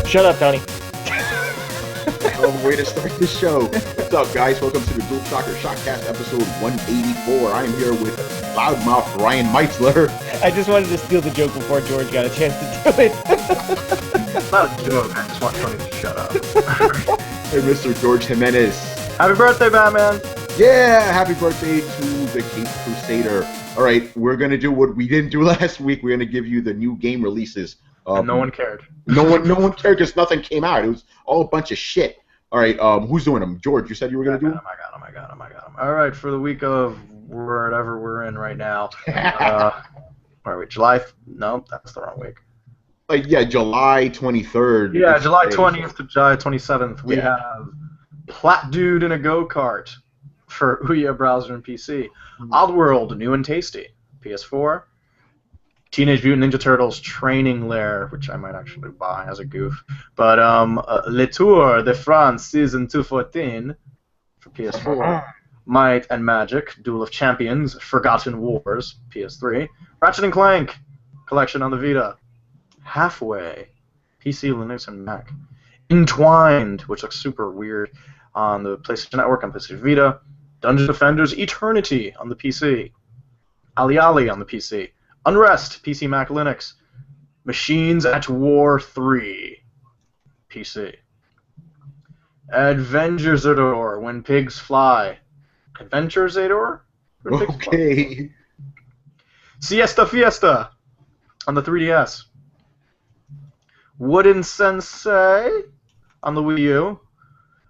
Shut up, Tony. Hell of a way to start the show. What's up, guys? Welcome to the DualShockers ShockCast episode 184. I am here with loudmouth Ryan Meitzler. I just wanted to steal the joke before George got a chance to do it. It's not a joke, I just want Tony to shut up. Hey, Mr. George Jimenez. Happy birthday, Batman! Yeah, happy birthday to the Cape Crusader. All right, we're going to do what we didn't do last week. We're going to give you the new game releases. And no one cared. No one cared because nothing came out. It was all a bunch of shit. All right, who's doing them? George, you said you were going to do them? I got them. All right, for the week of whatever we're in right now. Where are we? No, that's the wrong week. Yeah, July 23rd. Yeah, July 20th to July 27th. We have Plat Dude in a Go-Kart for Ouya browser and PC. Oddworld, New and Tasty, PS4. Teenage Mutant Ninja Turtles Training Lair, which I might actually buy as a goof. But Le Tour de France Season 214 for PS4. Might and Magic, Duel of Champions, Forgotten Wars, PS3. Ratchet & Clank Collection on the Vita. Halfway, PC, Linux, and Mac. Entwined, which looks super weird on the PlayStation Network and PlayStation Vita. Dungeon Defenders Eternity on the PC. Ali on the PC. Unrest, PC, Mac, Linux. Machines at War 3, PC. Adventuresador, When Pigs Fly. Adventuresador? Okay. Siesta Fiesta on the 3DS. Wooden Sensei on the Wii U.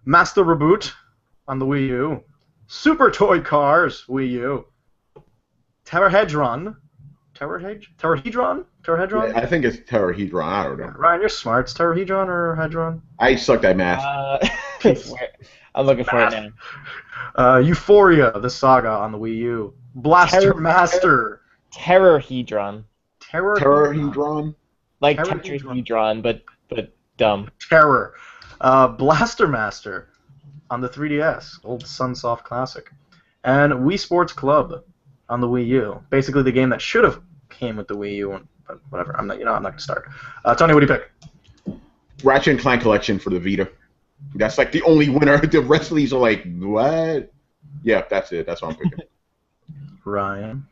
Master Reboot on the Wii U. Super Toy Cars, Wii U. Terrahedron? Yeah, I think it's Terrahedron. I don't know. Ryan, you're smart. It's Terrahedron or Hedron? I sucked at math. I'm looking for it now. Euphoria, the saga on the Wii U. Blaster Master. Terrorhedron. Terrahedron? Like Terrorhedron. tetrahedron, but dumb. Terror. Blaster Master on the 3DS, old Sunsoft classic. And Wii Sports Club on the Wii U. Basically the game that should have came with the Wii U, but whatever. I'm not going to start. Tony, what do you pick? Ratchet & Clank Collection for the Vita. That's like the only winner. The rest of these are like, what? Yeah, that's it. That's what I'm picking. Ryan?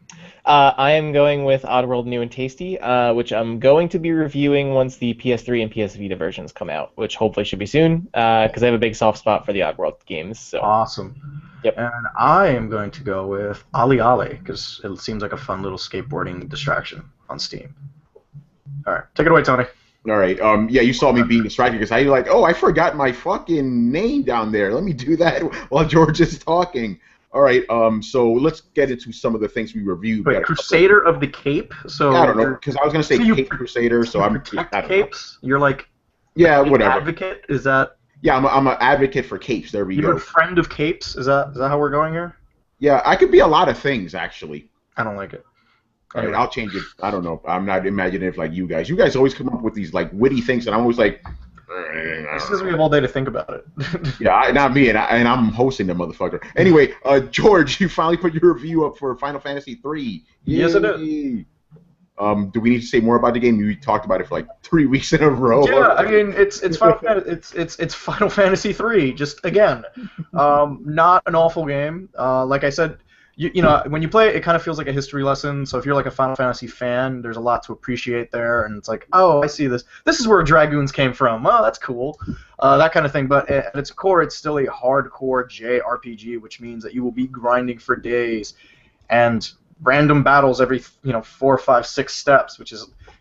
I am going with Oddworld New and Tasty, which I'm going to be reviewing once the PS3 and PS Vita versions come out, which hopefully should be soon, because I have a big soft spot for the Oddworld games. So. Awesome. Yep. And I am going to go with Ali, because it seems like a fun little skateboarding distraction on Steam. All right, take it away, Tony. All right. Yeah, you saw me being distracted because I like, I forgot my fucking name down there. Let me do that while George is talking. All right. So let's get into some of the things we reviewed. Wait, Crusader of the Cape. So I don't know because I was gonna say Cape Crusader. So I'm capes. You're like whatever. Advocate. Is that? Yeah, I'm an advocate for capes. There we go. You're a friend of capes. Is that how we're going here? Yeah, I could be a lot of things actually. I don't like it. All right, I'll change it. I don't know. I'm not imaginative like you guys. You guys always come up with these like witty things, and I'm always like. It's because we have all day to think about it. Yeah, not me, and I'm hosting the motherfucker. Anyway, George, you finally put your review up for Final Fantasy 3. Yes, I did. Do we need to say more about the game? We talked about it for like 3 weeks in a row. Yeah, I mean it's Final Fantasy, it's Final Fantasy 3. Just again, not an awful game. Like I said. You know, when you play it, it kind of feels like a history lesson. So if you're like a Final Fantasy fan, there's a lot to appreciate there, and it's like, oh, I see this. This is where Dragoons came from. Oh, that's cool, that kind of thing. But at its core, it's still a hardcore JRPG, which means that you will be grinding for days, and random battles every 4, 5, 6 steps, which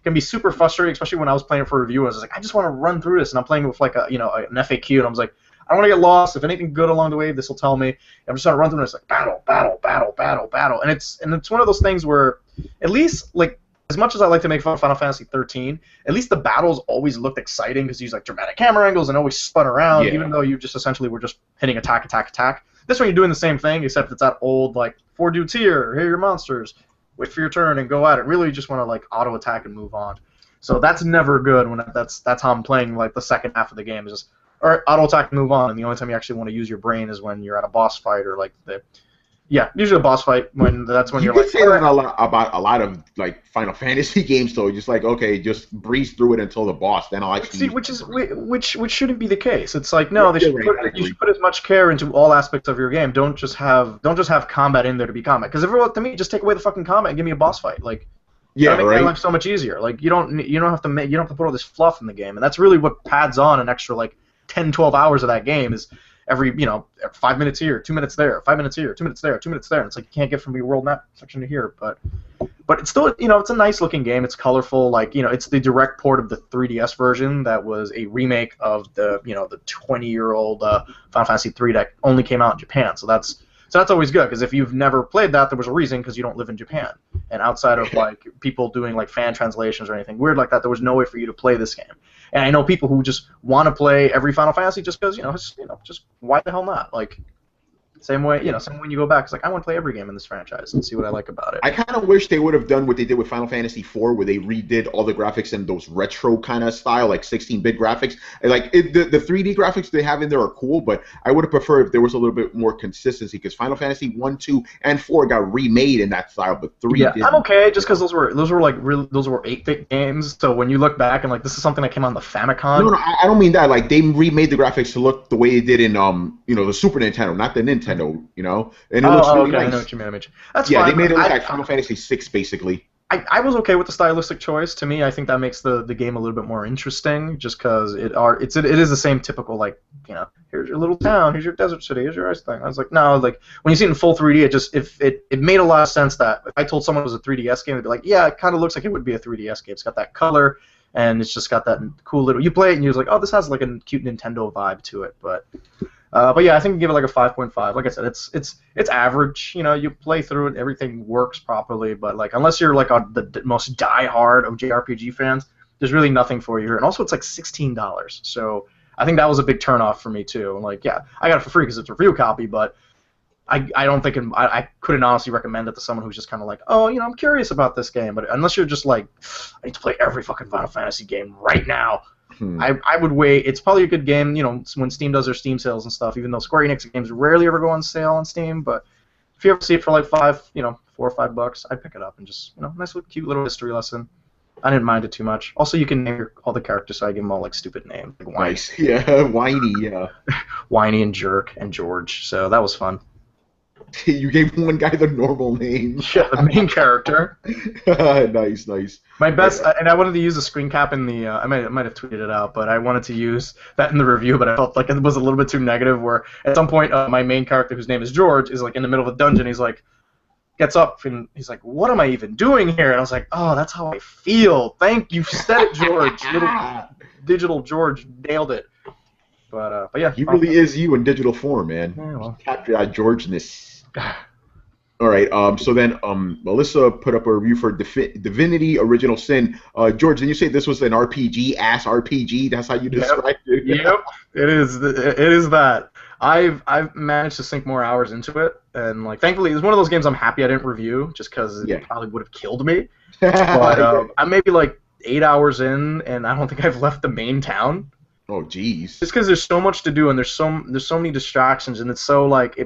can be super frustrating, especially when I was playing it for review. I was like, I just want to run through this, and I'm playing with like an FAQ, and I was like. I don't want to get lost. If anything good along the way, this will tell me. I'm just trying to run through and it's like battle. And it's one of those things where at least like as much as I like to make fun of Final Fantasy 13, at least the battles always looked exciting because you use like dramatic camera angles and always spun around, even though you just essentially were just hitting attack. This one you're doing the same thing, except it's that old like 4 dudes here are your monsters, wait for your turn and go at it. Really, you just want to like auto attack and move on. So that's never good when that's how I'm playing like the second half of the game is just. Or auto attack, move on, and the only time you actually want to use your brain is when you're at a boss fight or like the Yeah, usually a boss fight that's when You you're could like, say that a lot about a lot of like Final Fantasy games, though. Just like, okay, just breeze through it until the boss, then I'll actually see, use which shouldn't be the case. It's like Yeah, no, you're right. I you agree. should put as much care into all aspects of your game. Don't just have combat in there to be combat. Because to me, just take away the fucking combat and give me a boss fight. Like Yeah, that'll make my right. life so much easier. Like you don't have to put all this fluff in the game, and that's really what pads on an extra like 10, 12 hours of that game is every 5 minutes here, 2 minutes there, 5 minutes here, 2 minutes there, 2 minutes there. And it's like you can't get from your world map section to here, but it's still it's a nice looking game. It's colorful, like it's the direct port of the 3DS version that was a remake of the the 20-year-old Final Fantasy 3 that only came out in Japan. So that's always good because if you've never played that, there was a reason because you don't live in Japan. And outside of like people doing like fan translations or anything weird like that, there was no way for you to play this game. And I know people who just want to play every Final Fantasy just because just why the hell not? Like same way when you go back, it's like I want to play every game in this franchise and see what I like about it. I kind of wish they would have done what they did with Final Fantasy IV, where they redid all the graphics in those retro kind of style, like 16-bit graphics. And like the 3D graphics they have in there are cool, but I would have preferred if there was a little bit more consistency because Final Fantasy 1, 2, and 4 got remade in that style, but 3 Yeah, didn't. I'm okay just because those were like those were 8-bit games. So when you look back and like this is something that came on the Famicom. No, I don't mean that. Like they remade the graphics to look the way it did in the Super Nintendo, not the Nintendo. And it looks really okay, nice. I know what you mean. That's Yeah, fine. they made it look like Final Fantasy VI, basically. I was okay with the stylistic choice. To me, I think that makes the game a little bit more interesting, just because it is the same typical like here's your little town, here's your desert city, here's your ice thing. I was like no, like when you see it in full 3D, it made a lot of sense that if I told someone it was a 3DS game, they'd be like yeah, it kind of looks like it would be a 3DS game. It's got that color and it's just got that cool little. You play it and you're like oh, this has like a cute Nintendo vibe to it, but yeah, I think give it like a 5.5. Like I said, it's average. You play through it, everything works properly. But like, unless you're like the most diehard of JRPG fans, there's really nothing for you here. And also, it's like $16. So I think that was a big turnoff for me too. And like, yeah, I got it for free because it's a review copy, but I don't think I couldn't honestly recommend it to someone who's just kind of like, oh, I'm curious about this game. But unless you're just like, I need to play every fucking Final Fantasy game right now. I would wait. It's probably a good game, when Steam does their Steam sales and stuff. Even though Square Enix games rarely ever go on sale on Steam, but if you ever see it for like $4 or $5, I'd pick it up and just nice little cute little history lesson. I didn't mind it too much. Also, you can name all the characters, so I give them all like stupid names, like Whiny, Nice, yeah, whiny, yeah. Whiny and Jerk and George. So that was fun. You gave one guy the normal name. Yeah, the main character. Nice. My best, and I wanted to use a screen cap in the. I might have tweeted it out, but I wanted to use that in the review, but I felt like it was a little bit too negative. Where at some point, my main character, whose name is George, is like in the middle of a dungeon. He's like, gets up and he's like, "What am I even doing here?" And I was like, "Oh, that's how I feel. Thank you, said it, George. Little digital George nailed it." But yeah, he really is you in digital form, man. Yeah, well. Capture that Georgeness. All right. So then, Melissa put up a review for Divinity: Original Sin. George, did you say this was an RPG-ass RPG? That's how you described it. Yep. It is. It is that. I've managed to sink more hours into it, and like thankfully, it's one of those games I'm happy I didn't review, just because it probably would have killed me. But I'm maybe like 8 hours in, and I don't think I've left the main town. Oh, jeez. Just because there's so much to do, and there's so many distractions, and it's so like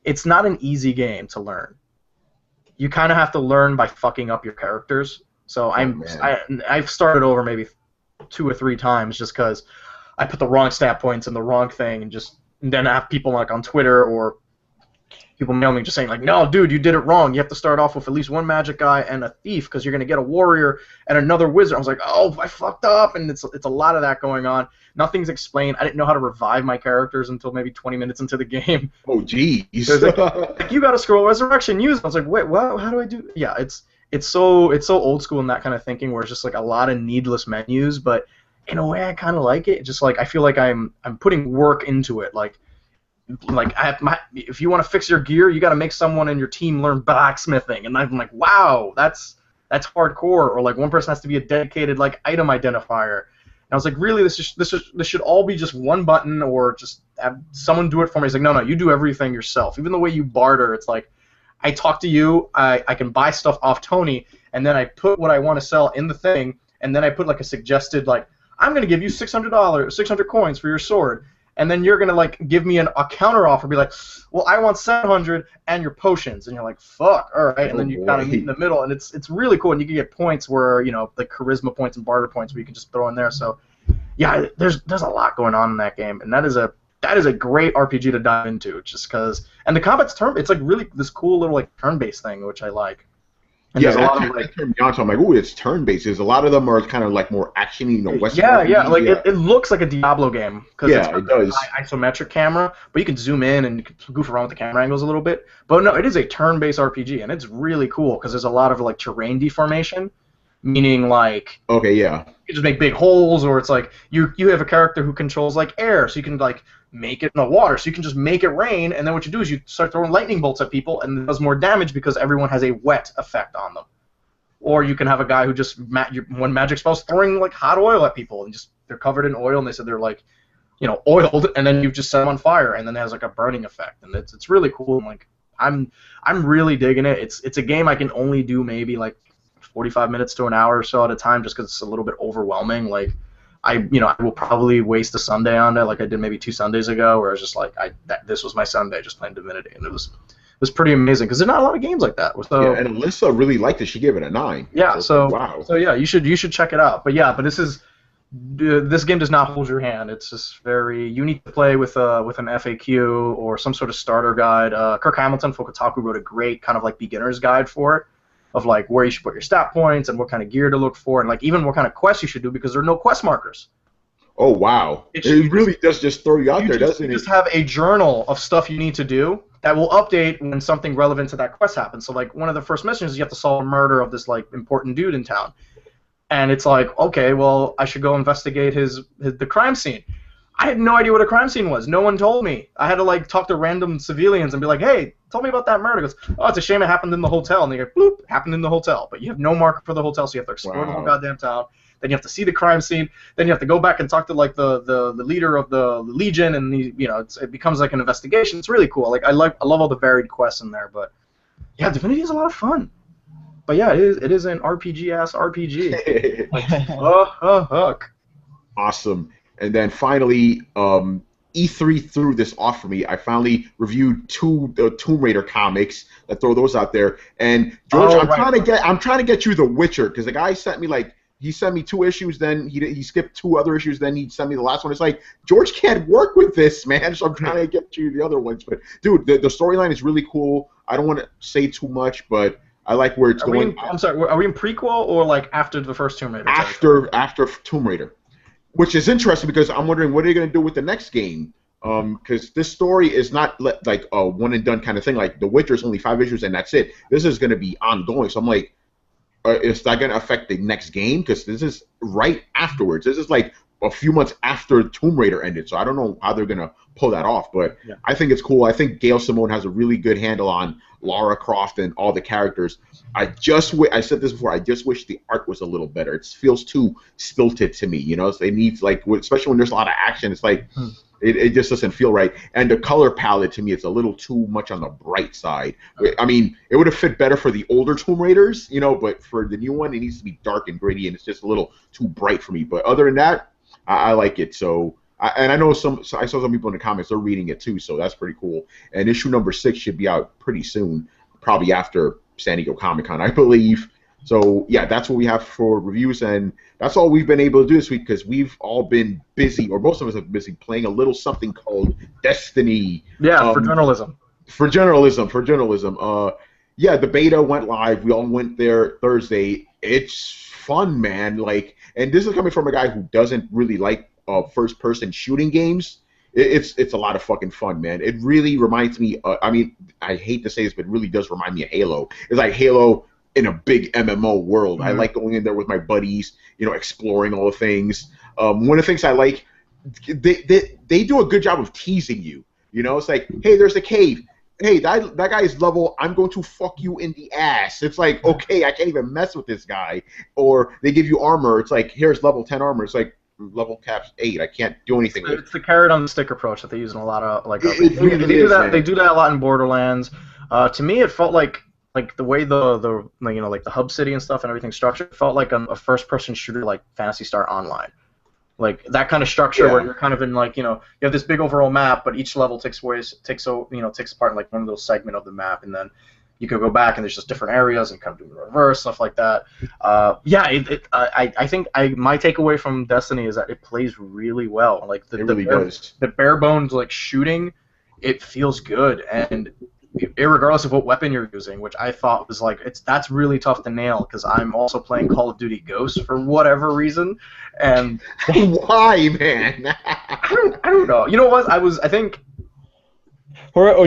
it's not an easy game to learn. You kind of have to learn by fucking up your characters. So I've started over maybe 2 or 3 times just because I put the wrong stat points in the wrong thing, and then I have people like on Twitter or people mail me just saying like, no, dude, you did it wrong. You have to start off with at least one magic guy and a thief because you're gonna get a warrior and another wizard. I was like, oh, I fucked up, and it's a lot of that going on. Nothing's explained. I didn't know how to revive my characters until maybe 20 minutes into the game. Oh, jeez. Like, you got to scroll resurrection use. I was like, wait, what? How do I do? Yeah, it's so old school in that kind of thinking where it's just like a lot of needless menus, but in a way I kind of like it. Just like I feel like I'm putting work into it. Like if you want to fix your gear, you got to make someone in your team learn blacksmithing, and I'm like, wow, that's hardcore. Or like one person has to be a dedicated like item identifier. And I was like, really, this should all be just one button, or just have someone do it for me. He's like, no, you do everything yourself. Even the way you barter, it's like, I talk to you, I can buy stuff off Tony, and then I put what I want to sell in the thing, and then I put like a suggested like, I'm gonna give you $600 coins for your sword. and then you're gonna like give me a counter offer, be like, well, I want 700 and your potions, and you're like, fuck, all right, and then you kind of meet in the middle, and it's really cool, and you can get points where like charisma points and barter points where you can just throw in there. So yeah, there's a lot going on in that game, and that is a great RPG to dive into, just because, and the combat's it's like really this cool little like turn-based thing, which I like. And yeah, there's a lot of like, turned me on. So I'm like, ooh, it's turn-based. There's a lot of them are kind of like more action-y, Western. Yeah, like it looks like a Diablo game because it's got it does. high isometric camera, but you can zoom in and you can goof around with the camera angles a little bit. But no, it is a turn-based RPG, and it's really cool because there's a lot of like terrain deformation, meaning like you just make big holes, or it's like you have a character who controls like air, so you can like make it in the water, so you can just make it rain, and then what you do is you start throwing lightning bolts at people, and it does more damage because everyone has a wet effect on them. Or you can have a guy who just one magic spell's throwing like hot oil at people, and just they're covered in oil, and they said they're like, oiled, and then you just set them on fire, and then it has like a burning effect, and it's really cool. And like I'm really digging it. It's a game I can only do maybe like 45 minutes to an hour or so at a time, just because it's a little bit overwhelming. Like I will probably waste a Sunday on it, like I did maybe 2 Sundays ago, where I was just like this was my Sunday just playing Divinity, and it was pretty amazing because there's not a lot of games like that. So, and Alyssa really liked it. She gave it a 9. Yeah, so wow. So yeah, you should check it out. But this game does not hold your hand. It's just you need to play with an FAQ or some sort of starter guide. Kirk Hamilton for Kotaku wrote a great kind of like beginner's guide for it, of like where you should put your stat points and what kind of gear to look for, and like even what kind of quests you should do, because there are no quest markers. Oh wow! It really does just throw you out there, doesn't it? You just have a journal of stuff you need to do that will update when something relevant to that quest happens. So like one of the first missions is you have to solve a murder of this like important dude in town, and it's like, okay, well I should go investigate the crime scene. I had no idea what a crime scene was. No one told me. I had to like talk to random civilians and be like, hey, tell me about that murder. He goes, oh, it's a shame it happened in the hotel. And they go, bloop, happened in the hotel. But you have no marker for the hotel, so you have to explore the whole goddamn town. Then you have to see the crime scene. Then you have to go back and talk to like the leader of the Legion, and it becomes like an investigation. It's really cool. Like I love all the varied quests in there. But yeah, Divinity is a lot of fun. But yeah, it is an RPG-ass RPG. Like, hook. Awesome. And then finally, E3 threw this off for me. I finally reviewed 2 Tomb Raider comics. That throw those out there. And George, I'm trying to get you The Witcher, because the guy sent me he sent me 2 issues, then he skipped 2 other issues, then he sent me the last one. It's like, George can't work with this, man. So I'm trying to get you the other ones. But dude, the storyline is really cool. I don't want to say too much, but I like where it's going. I'm sorry. Are we in prequel or like after the first Tomb Raider? After Tomb Raider. Which is interesting because I'm wondering what are they going to do with the next game? Because this story is not like a one and done kind of thing. Like The Witcher is only 5 issues and that's it. This is going to be ongoing. So I'm like, is that going to affect the next game? Because this is right afterwards. This is like a few months after Tomb Raider ended. So I don't know how they're going to pull that off. But yeah. I think it's cool. I think Gail Simone has a really good handle on Lara Croft and all the characters. I said this before. I just wish the art was a little better. It feels too stilted to me. So it needs especially when there's a lot of action. It's like it just doesn't feel right. And the color palette to me, it's a little too much on the bright side. I mean, it would have fit better for the older Tomb Raiders, but for the new one, it needs to be dark and gritty, and it's just a little too bright for me. But other than that, I like it. So. And I know I saw some people in the comments, they're reading it too, so that's pretty cool. And issue number 6 should be out pretty soon, probably after San Diego Comic-Con, I believe. So, yeah, that's what we have for reviews, and that's all we've been able to do this week because we've all been busy, or most of us have been busy, playing a little something called Destiny. Yeah, for journalism. For journalism. Yeah, the beta went live. We all went there Thursday. It's fun, man. And this is coming from a guy who doesn't really like first-person shooting games. It's a lot of fucking fun, man. It really reminds me. I mean, I hate to say this, but it really does remind me of Halo. It's like Halo in a big MMO world. Mm-hmm. I like going in there with my buddies, exploring all the things. One of the things I like, they do a good job of teasing you. It's like, hey, there's a cave. Hey, that guy is level. I'm going to fuck you in the ass. It's like, okay, I can't even mess with this guy. Or they give you armor. It's like, here's level 10 armor. It's like, level cap's 8. I can't do anything with it. It's the carrot on the stick approach that they use in a lot of they do that. They do that a lot in Borderlands. To me, it felt like the way the the hub city and stuff and everything structured felt like a first-person shooter like Phantasy Star Online. Like that kind of structure where Yeah. you're kind of in like, you have this big overall map, but each level takes part in like one of those segment of the map, and then you could go back and there's just different areas and kind of do the reverse stuff like that. I think my takeaway from Destiny is that it plays really well. Like It really does. the bare bones like shooting, it feels good, and irregardless of what weapon you're using, which I thought was like that's really tough to nail because I'm also playing Call of Duty Ghosts for whatever reason, and Why, man? I don't know. You know what? I think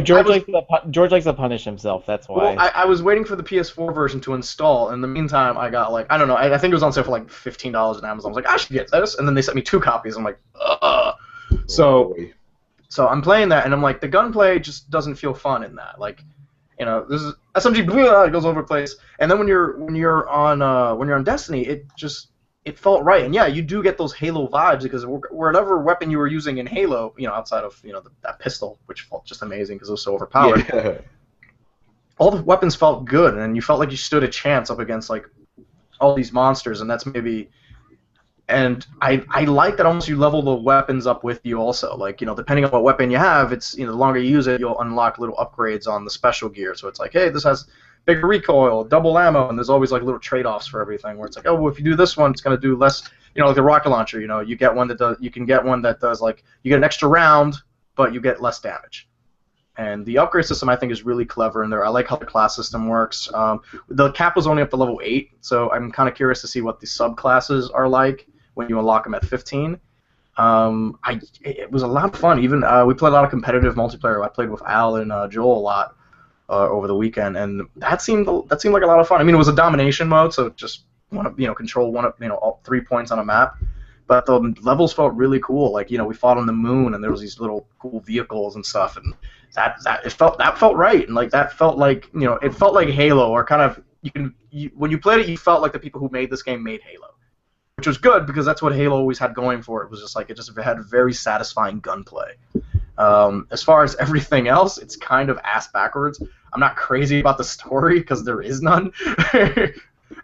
George likes to punish himself. That's why. well, I was waiting for the PS4 version to install. In the meantime, I got like I don't know. I think it was on sale for like $15 on Amazon. I was like, I should get this, and then they sent me 2 copies. I'm like, ugh. So I'm playing that, and I'm like, the gunplay just doesn't feel fun in that. Like, this is SMG, it goes over the place, and then when you're on Destiny, it felt right, and yeah, you do get those Halo vibes because whatever weapon you were using in Halo, outside of that pistol, which felt just amazing because it was so overpowered. Yeah. All the weapons felt good, and you felt like you stood a chance up against like all these monsters, and that's maybe. And I like that almost you level the weapons up with you also. Like, depending on what weapon you have, it's, the longer you use it, you'll unlock little upgrades on the special gear. So it's like, hey, this has bigger recoil, double ammo, and there's always like little trade-offs for everything where it's like, oh, well, if you do this one, it's going to do less, like the rocket launcher, you get one that does, you can get one that does like, you get an extra round, but you get less damage. And the upgrade system, I think, is really clever in there. I like how the class system works. The cap was only up to level 8, so I'm kind of curious to see what the subclasses are like when you unlock them at 15. It was a lot of fun. Even we played a lot of competitive multiplayer. I played with Al and Joel a lot over the weekend, and that seemed like a lot of fun. I mean, it was a domination mode, so just control all 3 points on a map. But the levels felt really cool. Like, we fought on the moon, and there was these little cool vehicles and stuff, and that felt right, and like that felt like it felt like Halo, or kind of when you played it, you felt like the people who made this game made Halo, which was good because that's what Halo always had going for it. It was just like it just had very satisfying gunplay. As far as everything else, it's kind of ass backwards. I'm not crazy about the story because there is none,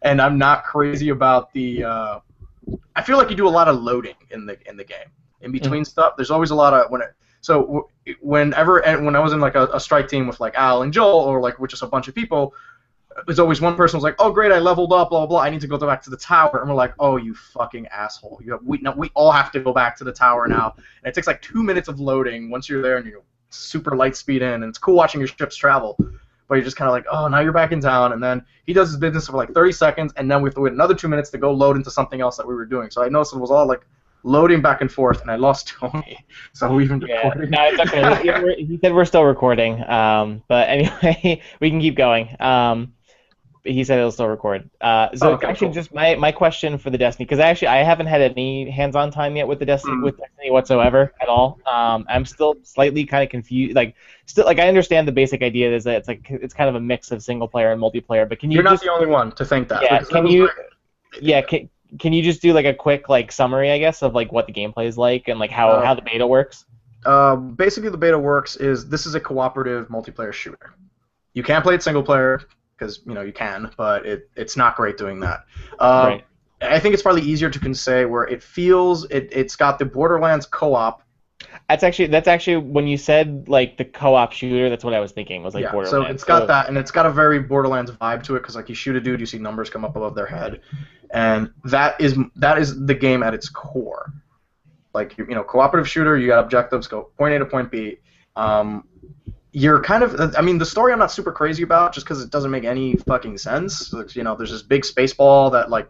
and I'm not crazy about the. I feel like you do a lot of loading in the game in between stuff. There's always a lot of when I was in like a strike team with like Al and Joel, or like with just a bunch of people, there's always one person who's like, oh great, I leveled up, blah blah blah, I need to go back to the tower, and we're like, oh you fucking asshole, we all have to go back to the tower now, and it takes like 2 minutes of loading once you're there, and you go super light speed in, and it's cool watching your ships travel. But you're just kind of like, oh, now you're back in town, and then he does his business for like 30 seconds, and then we have to wait another 2 minutes to go load into something else that we were doing. So I noticed it was all like loading back and forth, and I lost Tony. So we've been recording. No, it's okay. He said we're still recording. But anyway, we can keep going. He said it'll still record. Actually, cool. Just my question for the Destiny, because I haven't had any hands-on time yet with the Destiny whatsoever at all. I'm still slightly kind of confused. Like, I understand the basic idea is that it's kind of a mix of single player and multiplayer. But you're not the only one to think that. Yeah. Can you just do like a quick like summary, I guess, of like what the gameplay is like and like how the beta works? Basically, the beta works is this is a cooperative multiplayer shooter. You can play it single player, because you can, but it's not great doing that. Right. I think it's probably easier to say where it feels it's got the Borderlands co-op. That's actually when you said like the co-op shooter, that's what I was thinking was like Borderlands. So it's got that, and it's got a very Borderlands vibe to it because like you shoot a dude, you see numbers come up above their head, and that is the game at its core. Like cooperative shooter, you got objectives, go point A to point B. You're kind of, the story I'm not super crazy about just because it doesn't make any fucking sense. There's this big space ball that like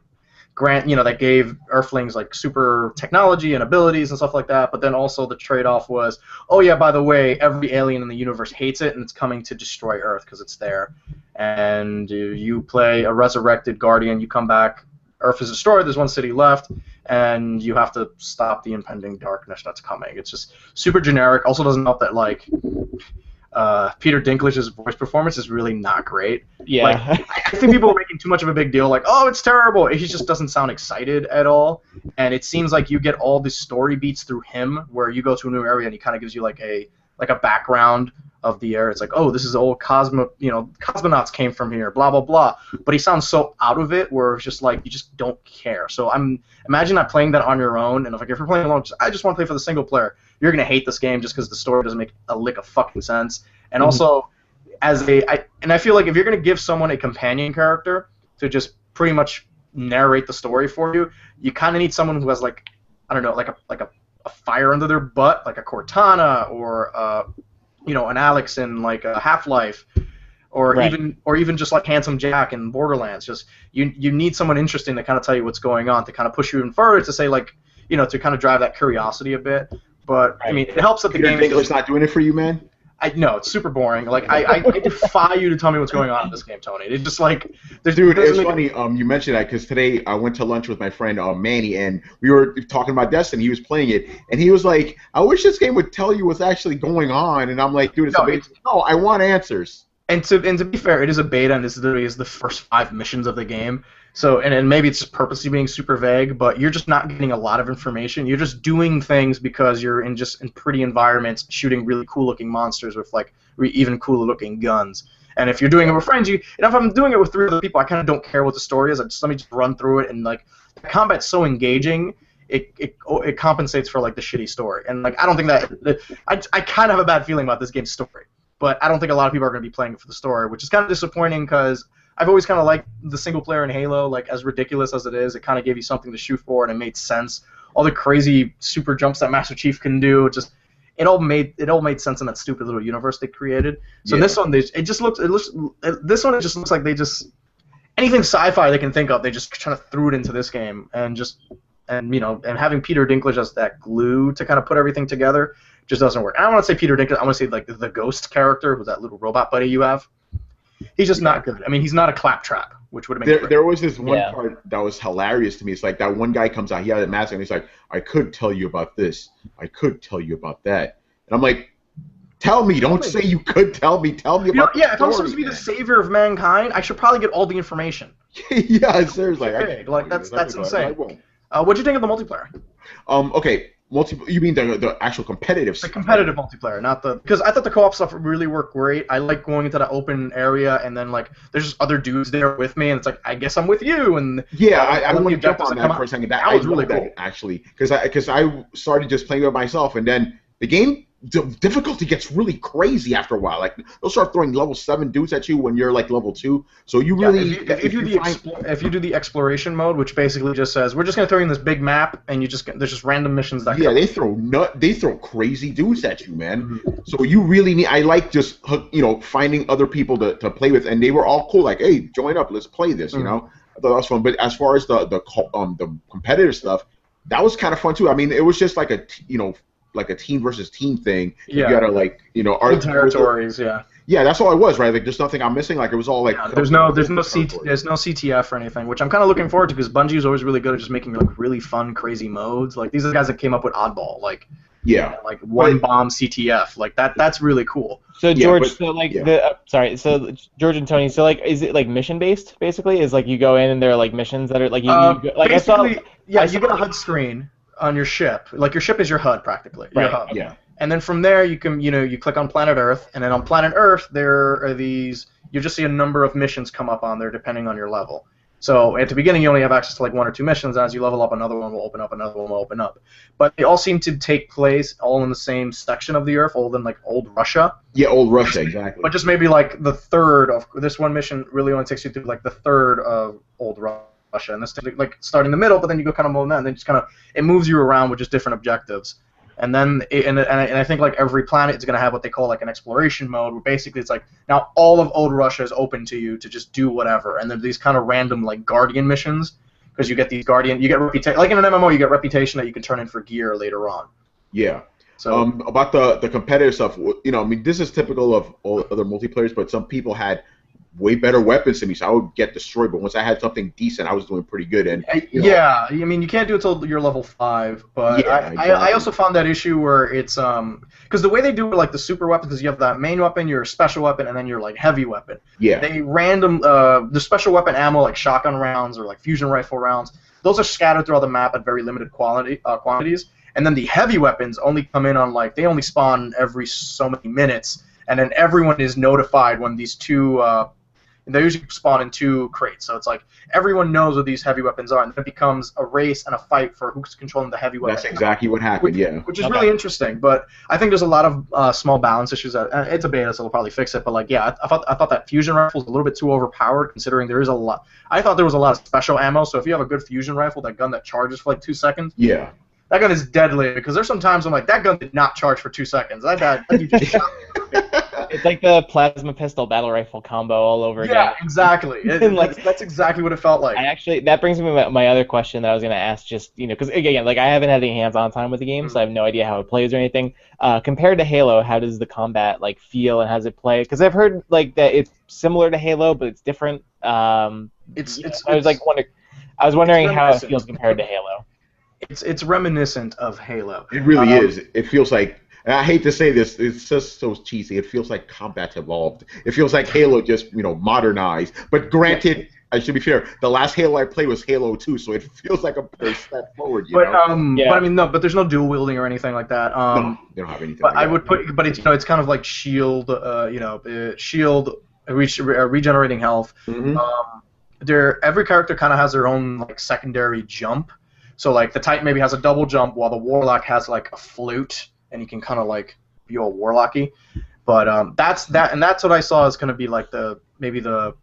that gave Earthlings like super technology and abilities and stuff like that. But then also the trade-off was, oh yeah, by the way, every alien in the universe hates it and it's coming to destroy Earth because it's there. And you play a resurrected Guardian, you come back, Earth is destroyed, there's one city left, and you have to stop the impending darkness that's coming. It's just super generic. Also doesn't help that like Peter Dinklage's voice performance is really not great. Yeah. Like, I think people are making too much of a big deal, like, oh, it's terrible. He just doesn't sound excited at all. And it seems like you get all the story beats through him, where you go to a new area and he kind of gives you like a background of the air. It's like, oh, this is old cosmonauts came from here, blah blah blah. But he sounds so out of it, where it's just like you just don't care. So imagine not playing that on your own, and if you're playing alone, I just want to play for the single player. You're gonna hate this game just because the story doesn't make a lick of fucking sense. And also, I feel like if you're gonna give someone a companion character to just pretty much narrate the story for you, you kind of need someone who has like, I don't know, like a fire under their butt, like a Cortana or an Alex in like a Half-Life, or even just like Handsome Jack in Borderlands. Just you need someone interesting to kind of tell you what's going on, to kind of push you even further, to say like, to kind of drive that curiosity a bit. But I mean, it helps that the game is not doing it for you, man. No, it's super boring. Like I defy you to tell me what's going on in this game, Tony. It's just like, dude, it's funny. You mentioned that because today I went to lunch with my friend Manny, and we were talking about Destiny. He was playing it, and he was like, "I wish this game would tell you what's actually going on." And I'm like, "Dude, no, I want answers." And to be fair, it is a beta, and this literally is the first 5 missions of the game. So, and maybe it's just purposely being super vague, but you're just not getting a lot of information. You're just doing things because you're in pretty environments, shooting really cool-looking monsters with like even cooler-looking guns. And if you're doing it with friends, and if I'm doing it with 3 other people, I kind of don't care what the story is. Let me just run through it, and like the combat's so engaging, it compensates for like the shitty story. And like I don't think I kind of have a bad feeling about this game's story, but I don't think a lot of people are going to be playing it for the story, which is kind of disappointing because I've always kind of liked the single player in Halo. Like, as ridiculous as it is, it kind of gave you something to shoot for, and it made sense. All the crazy super jumps that Master Chief can do, it all made sense in that stupid little universe they created. So this one, it just looks like they just anything sci-fi they can think of, they just kind of threw it into this game, and having Peter Dinklage as that glue to kind of put everything together just doesn't work. I don't want to say Peter Dinklage. I want to say like the Ghost character, who's that little robot buddy you have. He's just not good. I mean, he's not a claptrap, which would have been great. There was this one part that was hilarious to me. It's like that one guy comes out, he had a mask, and he's like, "I could tell you about this. I could tell you about that." And I'm like, "Tell me. Don't say you could tell me. Tell me about the story, if I'm supposed to be the savior of mankind, I should probably get all the information." Yeah, seriously. That's insane. What'd you think of the multiplayer? Okay. You mean the actual competitive stuff? The competitive multiplayer, not because I thought the co-op stuff really worked great. I like going into that open area, and then like there's just other dudes there with me, and it's like, I guess I'm with you. And I don't want to jump on that for a second. That was really cool, actually, because I started just playing with myself, and then the game difficulty gets really crazy after a while. Like they'll start throwing level 7 dudes at you when you're like level 2. So you really if you do the exploration mode, which basically just says we're just gonna throw you in this big map, and there's just random missions that they throw crazy dudes at you, man. Mm-hmm. So you really need. I like just finding other people to play with, and they were all cool. Like, hey, join up, let's play this. I thought that was fun. But as far as the competitive stuff, that was kind of fun too. I mean, it was just like a team versus team thing. Yeah. You gotta our territories. Yeah, that's all it was, right? Like, there's nothing I'm missing. Like, it was all like. Yeah, there's no CTF or anything, which I'm kind of looking forward to because Bungie is always really good at just making like really fun, crazy modes. Like these are the guys that came up with Oddball, like. Yeah. Like one bomb CTF, like that. That's really cool. So George, so George and Tony, so like, is it like mission based? Basically, is like you go in and there are like missions that are like you like basically, you get a HUD screen on your ship. Like your ship is your HUD practically. Right. Your hub. Yeah. And then from there you can you click on Planet Earth, and then on Planet Earth there are these. You just see a number of missions come up on there depending on your level. So at the beginning you only have access to like 1 or 2 missions. As you level up, another one will open up, another one will open up. But they all seem to take place all in the same section of the Earth, all in like old Russia. Yeah, old Russia, exactly. But just maybe like the third of this one mission really only takes you through like the third of old Russia, and this like start in the middle, but then you go kind of more than that, and then just kind of it moves you around with just different objectives. And then and I think like every planet is going to have what they call like an exploration mode, where basically it's like now all of old Russia is open to you to just do whatever. And then these kind of random like guardian missions, because you get these guardian, you get reputation, like in an MMO you get reputation that you can turn in for gear later on. Yeah. So about the competitive stuff, I mean, this is typical of all other multiplayers, but some people had way better weapons than me, so I would get destroyed. But once I had something decent, I was doing pretty good. And yeah, I mean, you can't do it until you're level 5. But yeah, exactly. I also found that issue where it's because the way they do it, like the super weapons, because you have that main weapon, your special weapon, and then your like heavy weapon. Yeah. They random the special weapon ammo, like shotgun rounds or like fusion rifle rounds. Those are scattered throughout the map at very limited quantities. And then the heavy weapons only come in on like they only spawn every so many minutes. and then everyone is notified when these two. They usually spawn in 2 crates, so it's like everyone knows what these heavy weapons are, and it becomes a race and a fight for who's controlling the heavy weapons. That's exactly what happened, Which is really interesting, but I think there's a lot of small balance issues. It's a beta, so they'll probably fix it. But like, yeah, I thought that fusion rifle was a little bit too overpowered, considering there is a lot. I thought there was a lot of special ammo. So if you have a good fusion rifle, that gun that charges for like 2 seconds, yeah, that gun is deadly. Because there's some times I'm like, that gun did not charge for 2 seconds. That dude just shot me. It's like the plasma pistol battle rifle combo all over again. Yeah, exactly. That's exactly what it felt like. That brings me to my other question that I was going to ask, just, because again, like I haven't had any hands-on time with the game, so I have no idea how it plays or anything. Compared to Halo, how does the combat like feel and how does it play? Because I've heard like that it's similar to Halo, but it's different. I was wondering how it feels compared to Halo. It's reminiscent of Halo. It really is. It feels like. And I hate to say this, it's just so cheesy. It feels like combat's evolved. It feels like Halo just, modernized. But granted, I should be fair, the last Halo I played was Halo 2, so it feels like a better step forward, But I mean, no, but there's no dual wielding or anything like that. No, they don't have anything. But I would put, but it's kind of like shield, regenerating health. Mm-hmm. Every character kind of has their own like secondary jump. So like the Titan maybe has a double jump, while the Warlock has like a flute. And you can kind of like be all warlocky, but that's what I saw is going to be like maybe the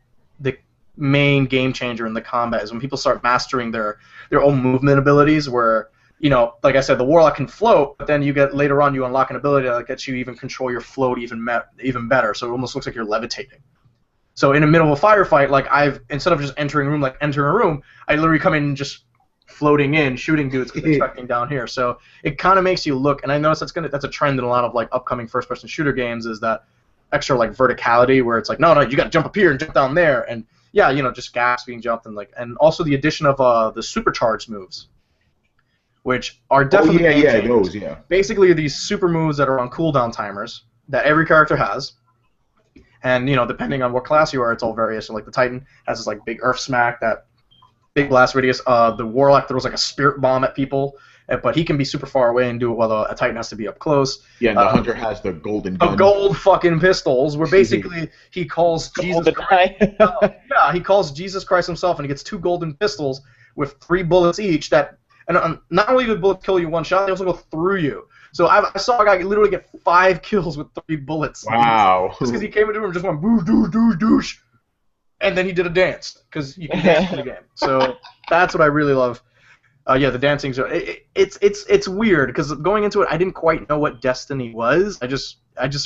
main game changer in the combat is when people start mastering their own movement abilities. Where like I said, the warlock can float, but then later on you unlock an ability that lets you even control your float even better. So it almost looks like you're levitating. So in the middle of a firefight, like instead of just entering a room, I literally come in and just floating in, shooting dudes because they're expecting down here. So it kind of makes you look, and I notice that's a trend in a lot of like upcoming first-person shooter games, is that extra like verticality where it's like, no, you got to jump up here and jump down there, and just gaps being jumped, and also the addition of the supercharged moves, which are definitely those basically these super moves that are on cooldown timers that every character has. And depending on what class you are, it's all various. So like the Titan has this like big earth smack, that big blast radius. The Warlock throws like a spirit bomb at people, but he can be super far away and do it while a Titan has to be up close. Yeah, and the Hunter has the golden gun. The gold fucking pistols, where basically he calls Jesus Christ. He calls Jesus Christ himself, and he gets 2 golden pistols with 3 bullets each. And not only do bullets kill you one shot, they also go through you. So I saw a guy literally get 5 kills with 3 bullets. Wow. Just because he came into him and just went boo doo doo douche. And then he did a dance, because you can dance in the game. So that's what I really love. The dancing. It's weird, because going into it, I didn't quite know what Destiny was. I just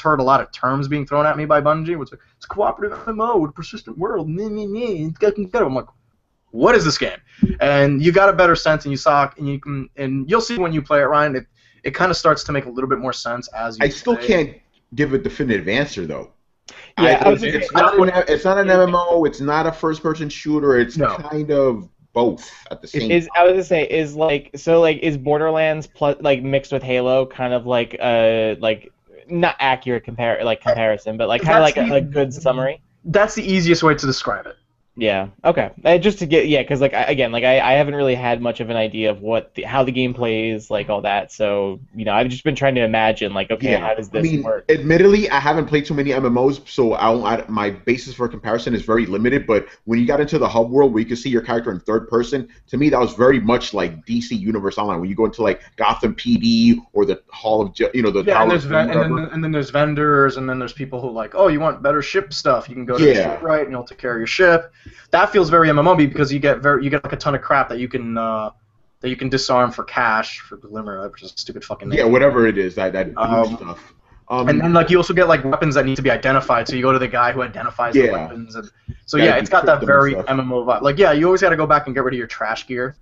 heard a lot of terms being thrown at me by Bungie. It's a cooperative MMO with a persistent world. I'm like, what is this game? And you got a better sense, and you'll see when you play it, Ryan. It kind of starts to make a little bit more sense as you. I still can't give a definitive answer though. Yeah, it's not an MMO. It's not a first-person shooter. It's kind of both at the same time. I was gonna say, is Borderlands mixed with Halo kind of like not accurate comparison, but like kind of like a good summary? That's the easiest way to describe it. Yeah. Okay. Just to get because I haven't really had much of an idea of how the game plays, like all that. So I've just been trying to imagine how does this work? Admittedly, I haven't played too many MMOs, so my basis for comparison is very limited. But when you got into the hub world where you could see your character in third person, to me that was very much like DC Universe Online. When you go into like Gotham PD or the Hall of the Tower, and then there's vendors, and then there's people who like, oh, you want better ship stuff? You can go to the ship, right, and you'll take care of your ship. That feels very MMO because you get like a ton of crap that you can disarm for cash for Glimmer, which is a stupid fucking name. Yeah, whatever it is, that stuff. And then like you also get like weapons that need to be identified, so you go to the guy who identifies the weapons, and so it's got that very MMO vibe. Like you always got to go back and get rid of your trash gear.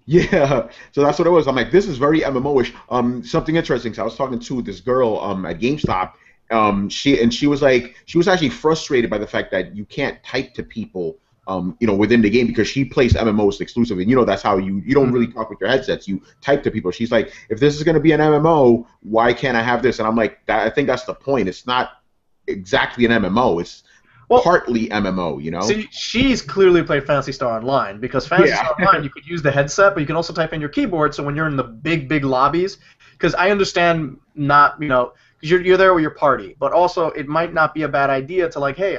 Yeah, so that's what it was. I'm like, this is very MMO-ish. Something interesting. So I was talking to this girl at GameStop. She was actually frustrated by the fact that you can't type to people within the game because she plays MMOs exclusively. That's how you don't really talk with your headsets. You type to people. She's like, if this is going to be an MMO, why can't I have this? And I'm like, I think that's the point. It's not exactly an MMO. It's partly MMO, See, she's clearly played Phantasy Star Online because Phantasy Star Online, you could use the headset, but you can also type in your keyboard. So when you're in the big lobbies, because I understand not, you're there with your party, but also it might not be a bad idea to like, hey,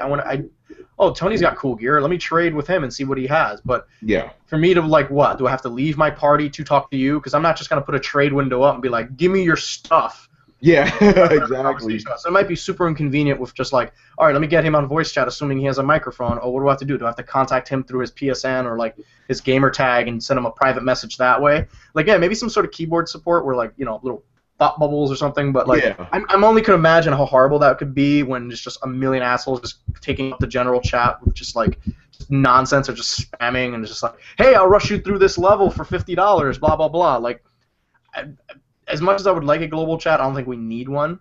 Tony's got cool gear. Let me trade with him and see what he has. But yeah, for me to like, what do I have to leave my party to talk to you? Because I'm not just gonna put a trade window up and be like, give me your stuff. yeah, exactly. So it might be super inconvenient with just like, all right, let me get him on voice chat, assuming he has a microphone. Oh, what do I have to do? Do I have to contact him through his PSN or like his gamer tag and send him a private message that way? Like, yeah, maybe some sort of keyboard support where like, little thought bubbles or something. But like, Yeah. I'm only could imagine how horrible that could be when it's just a million assholes just taking up the general chat with just like nonsense or just spamming and it's just like, hey, I'll rush you through this level for $50, blah blah blah. Like, as much as I would like a global chat, I don't think we need one.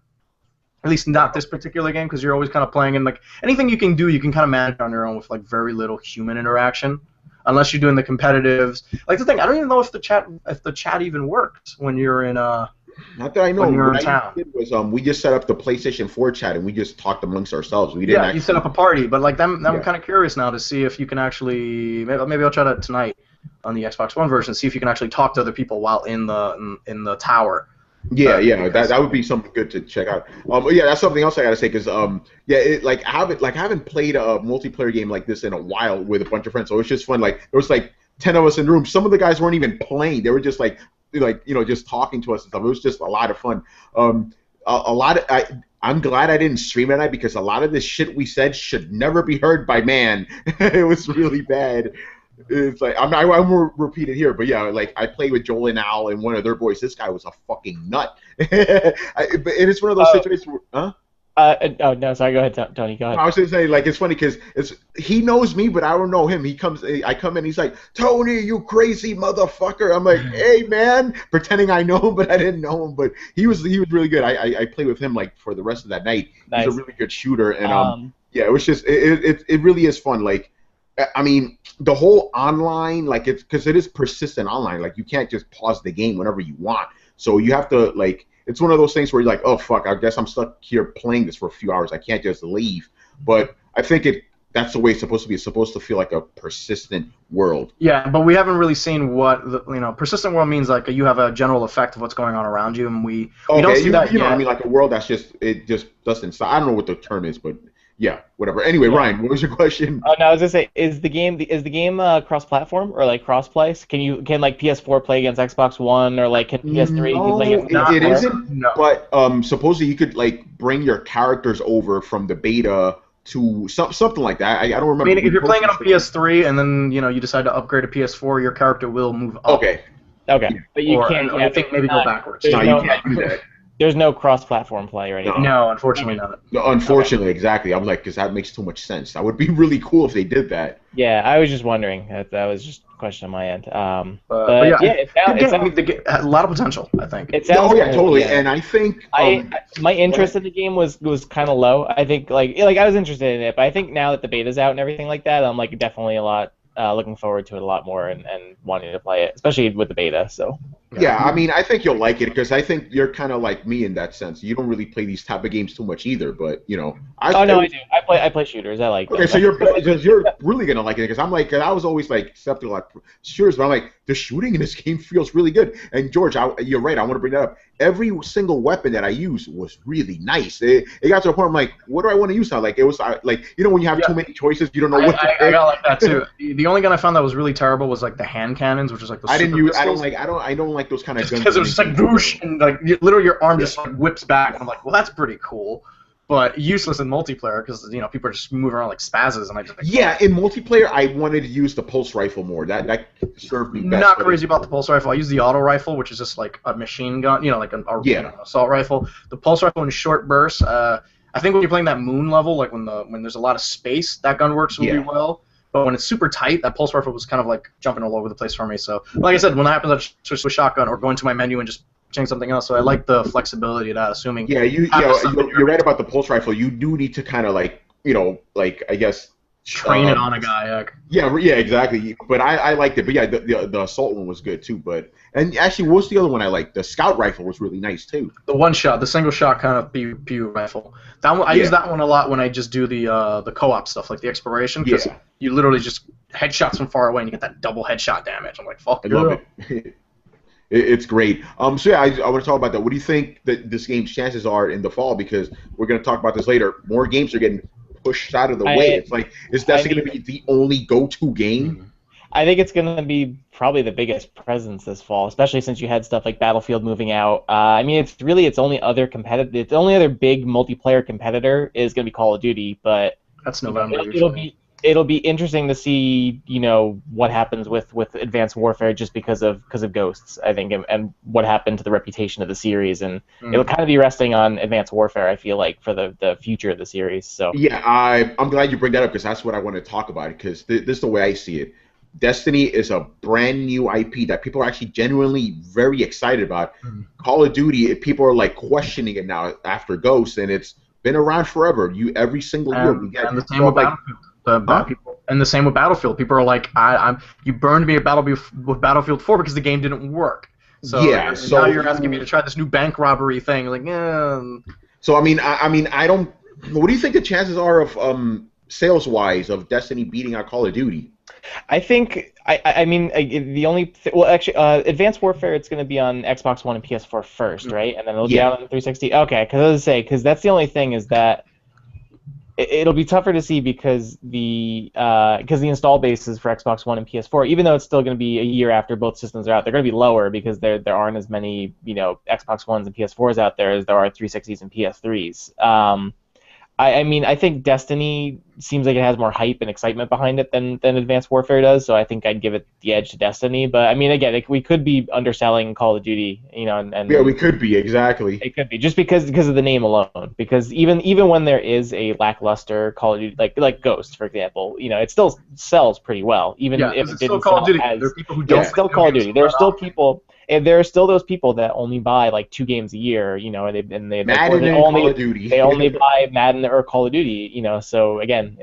At least not this particular game, because you're always kind of playing in like anything you can do, you can kind of manage on your own with like very little human interaction, unless you're doing the competitives. Like the thing, I don't even know if the chat even works when you're in Not that I know. when you're in What I town. did was we just set up the PlayStation 4 chat and we just talked amongst ourselves. We didn't. Yeah, you set up a party, but like I'm Yeah. kind of curious now to see if you can actually maybe I'll try that tonight on the Xbox One version, see if you can actually talk to other people while in the tower. Yeah, that would be something good to check out. Yeah, that's something else I gotta say because I haven't played a multiplayer game like this in a while with a bunch of friends, so it's just fun. Like there was like 10 of us in the room. Some of the guys weren't even playing; they were just just talking to us and stuff. It was just a lot of fun. I'm glad I didn't stream at night because a lot of this shit we said should never be heard by man. It was really bad. It's like I won't repeat it here, but yeah, like I played with Joel and Al and one of their boys. This guy was a fucking nut. But it's one of those situations. Huh? Oh no, sorry. Go ahead, Tony. Go ahead. I was just saying, like, it's funny because he knows me, but I don't know him. I come in, he's like, Tony, you crazy motherfucker. I'm like, hey man, pretending I know him, but I didn't know him. But he was really good. I played with him like for the rest of that night. Nice. He's a really good shooter, and yeah, it was just it really is fun. Like, I mean, the whole online, like, it's because it is persistent online. Like, you can't just pause the game whenever you want. So you have to, like, it's one of those things where you're like, oh, fuck, I guess I'm stuck here playing this for a few hours. I can't just leave. But I think that's the way it's supposed to be. It's supposed to feel like a persistent world. Yeah, but we haven't really seen what persistent world means. Like you have a general effect of what's going on around you, and we don't see that yet. I mean, like a world that's just doesn't stop. I don't know what the term is, but yeah, whatever. Anyway, yeah. Ryan, what was your question? Oh no, I was gonna say, is the game cross-platform or like cross-play? Can like PS4 play against Xbox One or like can PS3 play against PS4? It isn't. No. But supposedly you could like bring your characters over from the beta to something like that. I don't remember. I mean, if you're playing it on PS3 and then you decide to upgrade to PS4, your character will move up. Okay, but you can't. I think maybe go backwards. No, you can't do that. There's no cross-platform play or anything. No, unfortunately not. No, unfortunately, exactly. I'm like, because that makes too much sense. That would be really cool if they did that. Yeah, I was just wondering. That was just a question on my end. But yeah, a lot of potential, I think. It sounds totally. Yeah. And I think my interest in the game was kind of low. I think like I was interested in it, but I think now that the beta's out and everything like that, I'm like definitely a lot looking forward to it a lot more and wanting to play it, especially with the beta. So. Yeah, I mean, I think you'll like it because I think you're kind of like me in that sense. You don't really play these type of games too much either, but I do. I play shooters. I like. Okay, so you're really gonna like it because I was always like skeptical like shooters, but I'm like the shooting in this game feels really good. And George, you're right. I want to bring that up. Every single weapon that I used was really nice. It got to a point I'm like, what do I want to use now? Like it was like when you have too many choices, you don't know what to pick. I got like that too. The only gun I found that was really terrible was like the hand cannons, which is like the. I don't like those kind of guns. Because it was just like whoosh, and like literally your arm just like whips back. And I'm like, well, that's pretty cool, but useless in multiplayer because people are just moving around like spazzes, and I just. In multiplayer, I wanted to use the pulse rifle more. That served me best. Not crazy about the pulse rifle. I use the auto rifle, which is just like a machine gun, like an assault rifle. The pulse rifle in short bursts. I think when you're playing that moon level, like when there's a lot of space, that gun works really well. But when it's super tight, that pulse rifle was kind of like jumping all over the place for me. So, like I said, when that happens, I switch to a shotgun or go into my menu and just change something else. So I like the flexibility of that, assuming. Yeah, you're right about the pulse rifle. You do need to kind of like, I guess. Train it on a guy. Yeah, exactly. But I liked it. But yeah, the assault one was good too. And actually, what's the other one I liked? The scout rifle was really nice too. The one shot, the single shot kind of pew rifle. That one, I use that one a lot when I just do the co-op stuff, like the exploration. Because you literally just headshots from far away and you get that double headshot damage. I'm like, fuck. I love it. It's great. So yeah, I want to talk about that. What do you think that this game's chances are in the fall? Because we're going to talk about this later. More games are getting pushed out of the way. I It's like, is I Destiny mean, going to be the only go-to game? I think it's going to be probably the biggest presence this fall, especially since you had stuff like Battlefield moving out. I mean, its only other competitive, its only other big multiplayer competitor is going to be Call of Duty, but That's you know, November it'll usually. be it'll be interesting to see, what happens with Advanced Warfare just because of Ghosts, I think, and what happened to the reputation of the series, and it'll kind of be resting on Advanced Warfare, I feel like, for the future of the series. So Yeah, I'm glad you bring that up because that's what I want to talk about. Because this is the way I see it. Destiny is a brand new IP that people are actually genuinely very excited about. Call of Duty, people are like questioning it now after Ghost, and it's been around forever. Every single year we get. And the same So with like, Battlefield. And the same with Battlefield. People are like, you burned me at Battlefield 4 because the game didn't work. So Yeah, and so now you're asking me to try this new bank robbery thing. Like, So I don't. What do you think the chances are of sales wise of Destiny beating out Call of Duty? I think the only well, actually, Advanced Warfare, it's going to be on Xbox One and PS4 first, right? And then it'll be Yeah. out on 360. Okay, because I was gonna say, because that's the only thing is that it'll be tougher to see because the install bases for Xbox One and PS4, even though it's still going to be a year after both systems are out, they're going to be lower because there aren't as many Xbox Ones and PS4s out there as there are 360s and PS3s. I think Destiny seems like it has more hype and excitement behind it than Advanced Warfare does, so I think I'd give it the edge to Destiny. But I mean, again, we could be underselling Call of Duty, and Yeah, we could be exactly. it could be just because of the name alone. Because even when there is a lackluster Call of Duty, like Ghost, for example, it still sells pretty well, even yeah, if it's it still didn't Call of sell Duty. as. There are people who Yeah, don't. it's still play Call of video Duty. games There are still often. people. And there are still those people that only buy like 2 games a year, and they Madden and Call of Duty. they only buy Madden or Call of Duty, So again,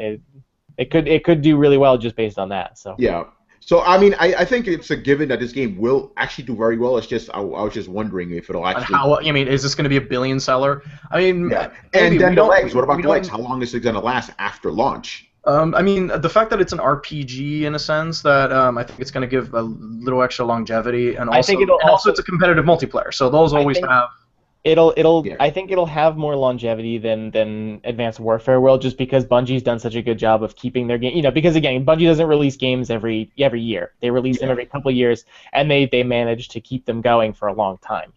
it could do really well just based on that. So Yeah. So I think it's a given that this game will actually do very well. It's just I was just wondering if it'll And actually. I mean, is this going to be a billion seller? I mean, Yeah. maybe. And then We the don't- legs. What about we the legs? don't- How long is it going to last after launch? I mean, the fact that it's an RPG in a sense that I think it's going to give a little extra longevity, and I think also it's a competitive multiplayer, so those always think have. Yeah. I think it'll have more longevity than Advanced Warfare will, just because Bungie's done such a good job of keeping their game. Because again, Bungie doesn't release games every year. They release them every couple of years, and they manage to keep them going for a long time.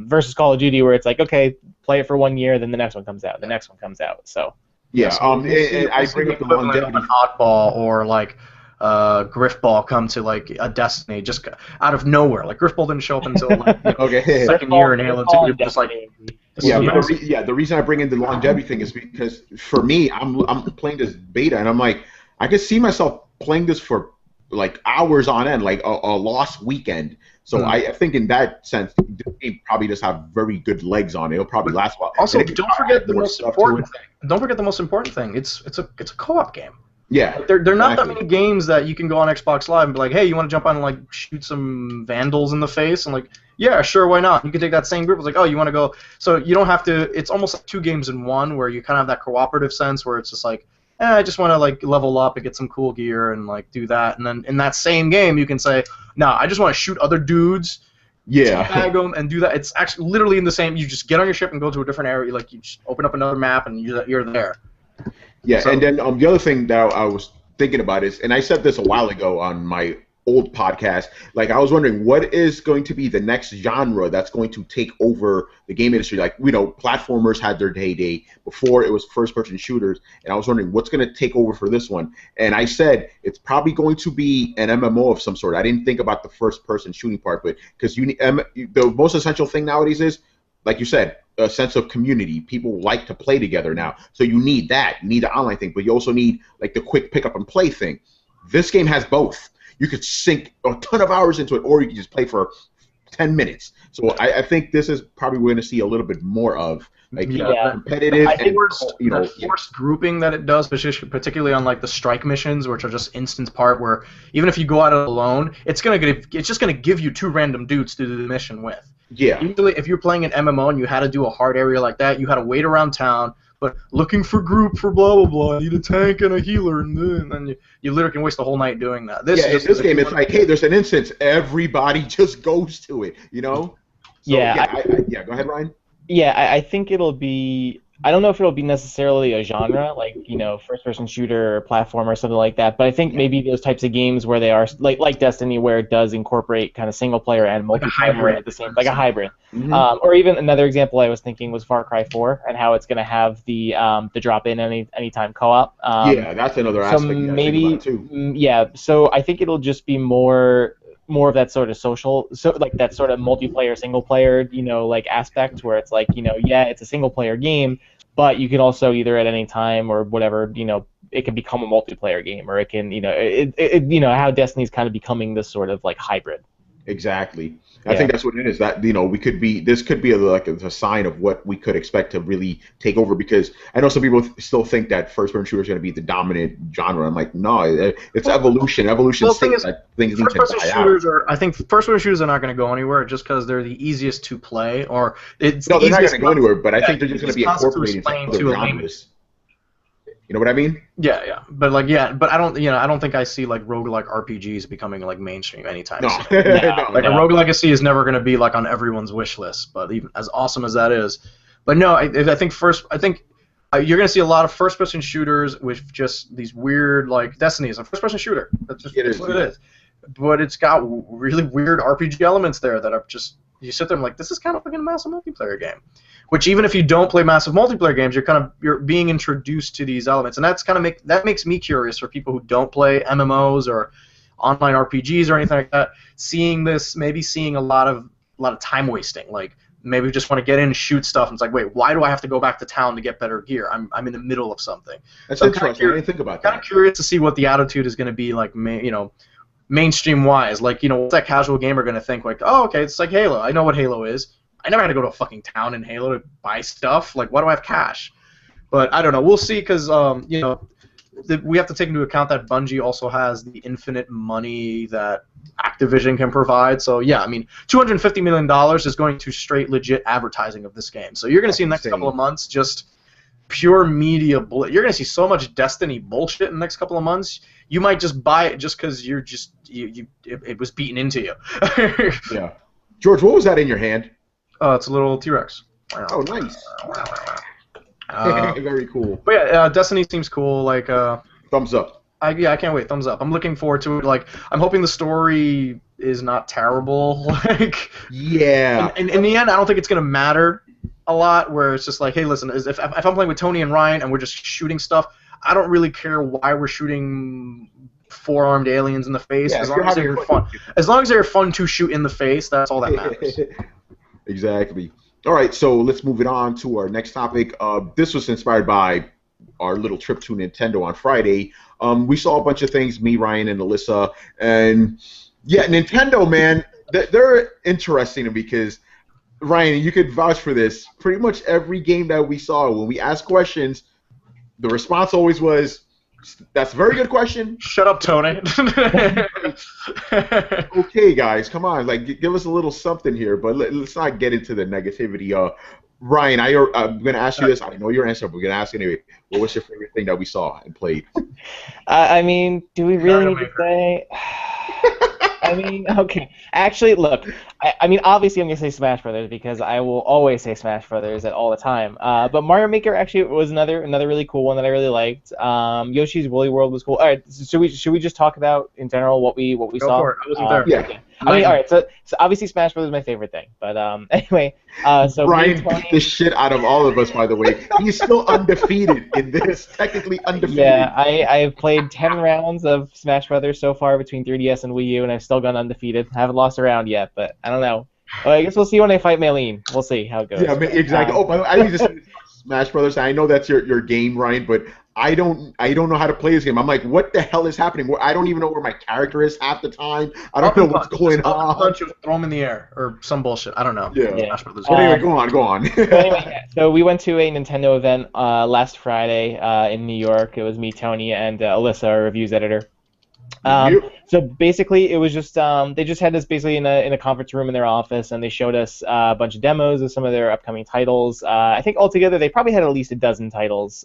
Versus Call of Duty, where it's like, okay, play it for 1 year, then the next one comes out, the next one comes out. So. Yeah. So I bring up the longevity. An oddball or like Griffball come to like a Destiny just out of nowhere. Like Griffball didn't show up until like Okay. second year in Halo 2. Just like Yeah, the reason I bring in the longevity thing is because for me, I'm playing this beta and I'm like, I could see myself playing this for like hours on end, like a lost weekend. So I think in that sense, the game probably does have very good legs on it. It'll probably last a while. Also, And it don't forget the more most stuff to important it. thing. Don't forget the most important thing. It's a co-op game. Yeah, There are not that exactly. many games that you can go on Xbox Live and be like, hey, you want to jump on and like shoot some vandals in the face? And like, yeah, sure, why not? You can take that same group. It's like, oh, you want to go? So you don't have to. It's almost like 2 games in one, where you kind of have that cooperative sense, where it's just like, I just want to like level up and get some cool gear and like do that. And then in that same game, you can say, no, I just want to shoot other dudes. Yeah. Tag them and do that. It's actually literally in the same. You just get on your ship and go to a different area. Like you just open up another map and you're there. Yeah, So- and then the other thing that I was thinking about is, and I said this a while ago on my old podcast, like I was wondering what is going to be the next genre that's going to take over the game industry. Like, platformers had their heyday. Before it was first-person shooters, and I was wondering what's going to take over for this one. And I said it's probably going to be an MMO of some sort. I didn't think about the first-person shooting part, but because the most essential thing nowadays is, like you said, a sense of community. People like to play together now. So you need that. You need the online thing, but you also need like the quick pick up and play thing. This game has both. You could sink a ton of hours into it, or you can just play for 10 minutes. So I think this is probably we're going to see a little bit more of like competitive and forced grouping that it does, particularly on like the strike missions, which are just instant part where even if you go out alone, it's just gonna give you 2 random dudes to do the mission with. Yeah. Usually, if you're playing an MMO and you had to do a hard area like that, you had to wait around town, but looking for group for blah blah blah. I need a tank and a healer, and then you literally can waste the whole night doing that. In this game, it's like, hey, there's an instance, everybody just goes to it, you know? So, yeah, go ahead, Ryan. Yeah, I think it'll be. I don't know if it'll be necessarily a genre, like, first-person shooter or platform or something like that, but I think maybe those types of games where they are, like Destiny, where it does incorporate kind of single-player and multiplayer at the same, like a hybrid. Mm-hmm. Or even another example I was thinking was Far Cry 4, and how it's going to have the drop-in anytime co-op. Yeah, that's another aspect. So maybe, so I think it'll just be more of that sort of social, so like that sort of multiplayer, single player, like aspect where it's like, it's a single player game, but you can also either at any time or whatever, it can become a multiplayer game, or it can, how Destiny's kind of becoming this sort of like hybrid. Exactly. I think that's what it is. That this could be a sign of what we could expect to really take over. Because I know some people still think that first-person shooter is going to be the dominant genre. I'm like, no, it's evolution. Evolution. Well, things need to die out. I think first-person shooters are not going to go anywhere just because they're the easiest to play, or it's no, they're not going to go anywhere. But I think they're just going to be incorporated into other genres. You know what I mean? Yeah. But but I don't think I see like roguelike RPGs becoming like mainstream anytime soon. A Rogue Legacy is never going to be like on everyone's wish list, but even as awesome as that is. But no, I think you're going to see a lot of first-person shooters with just these weird, like Destiny is a first-person shooter. That's just what it is. But it's got really weird RPG elements there that are just, you sit there and like, this is kind of like a massive multiplayer game. Which even if you don't play massive multiplayer games, you're being introduced to these elements, and that makes me curious for people who don't play MMOs or online RPGs or anything like that. Seeing this, maybe seeing a lot of time wasting. Like maybe we just want to get in and shoot stuff, and it's like, wait, why do I have to go back to town to get better gear? I'm in the middle of something. That's interesting. I didn't think about that. Kind of curious to see what the attitude is going to be like. Mainstream wise, like what's that casual gamer going to think? Like, oh, okay, it's like Halo. I know what Halo is. I never had to go to a fucking town in Halo to buy stuff. Like, why do I have cash? But I don't know. We'll see, because we have to take into account that Bungie also has the infinite money that Activision can provide. So yeah, I mean, $250 million is going to straight legit advertising of this game. So you're going to see in the next couple of months just pure media bullet. You're going to see so much Destiny bullshit in the next couple of months. You might just buy it just because it was beaten into you. Yeah. George, what was that in your hand? It's a little T-Rex. Oh, nice. Very cool. But yeah, Destiny seems cool. Like thumbs up. I can't wait. Thumbs up. I'm looking forward to it. Like, I'm hoping the story is not terrible. Like, yeah. In the end, I don't think it's gonna matter a lot. Where it's just like, hey, listen, if I'm playing with Tony and Ryan and we're just shooting stuff, I don't really care why we're shooting four-armed aliens in the face. As long as they're fun. As long as they're fun to shoot in the face, that's all that matters. Exactly. All right, so let's move it on to our next topic. This was inspired by our little trip to Nintendo on Friday. We saw a bunch of things, me, Ryan, and Alyssa. And, yeah, Nintendo, man, they're interesting because, Ryan, you could vouch for this. Pretty much every game that we saw, when we asked questions, the response always was, that's a very good question. Shut up, Tony. Okay, guys, come on. Like, give us a little something here, but let's not get into the negativity. Ryan, I'm going to ask you this. I know your answer, but we're going to ask you anyway. What was your favorite thing that we saw and played? I mean, do we really need to say... I mean, okay. Actually, look, I mean, obviously I'm going to say Smash Brothers because I will always say Smash Brothers at all the time. But Mario Maker actually was another really cool one that I really liked. Yoshi's Woolly World was cool. All right, so should we just talk about in general what we Go saw? for it. I wasn't there. Yeah. Okay. I mean, all right. So obviously Smash Brothers is my favorite thing. But anyway, so Brian beat the shit out of all of us, by the way. He's still undefeated in this, technically undefeated. Yeah, I've played 10 rounds of Smash Brothers so far between 3DS and Wii U, and I've still gone undefeated. I haven't lost a round yet, but I don't know. Well, I guess we'll see when I fight Maylene. We'll see how it goes. Yeah, exactly. By the way, I need to say Smash Brothers. I know that's your game, Ryan, but I don't know how to play this game. I'm like, what the hell is happening? I don't even know where my character is half the time. I don't know what's going on. Punch, throw him in the air or some bullshit. I don't know. Yeah. Anyway, go on. So we went to a Nintendo event last Friday in New York. It was me, Tony, and Alyssa, our reviews editor. So basically, it was just they just had us basically in a conference room in their office, and they showed us a bunch of demos of some of their upcoming titles. I think altogether they probably had at least a dozen titles.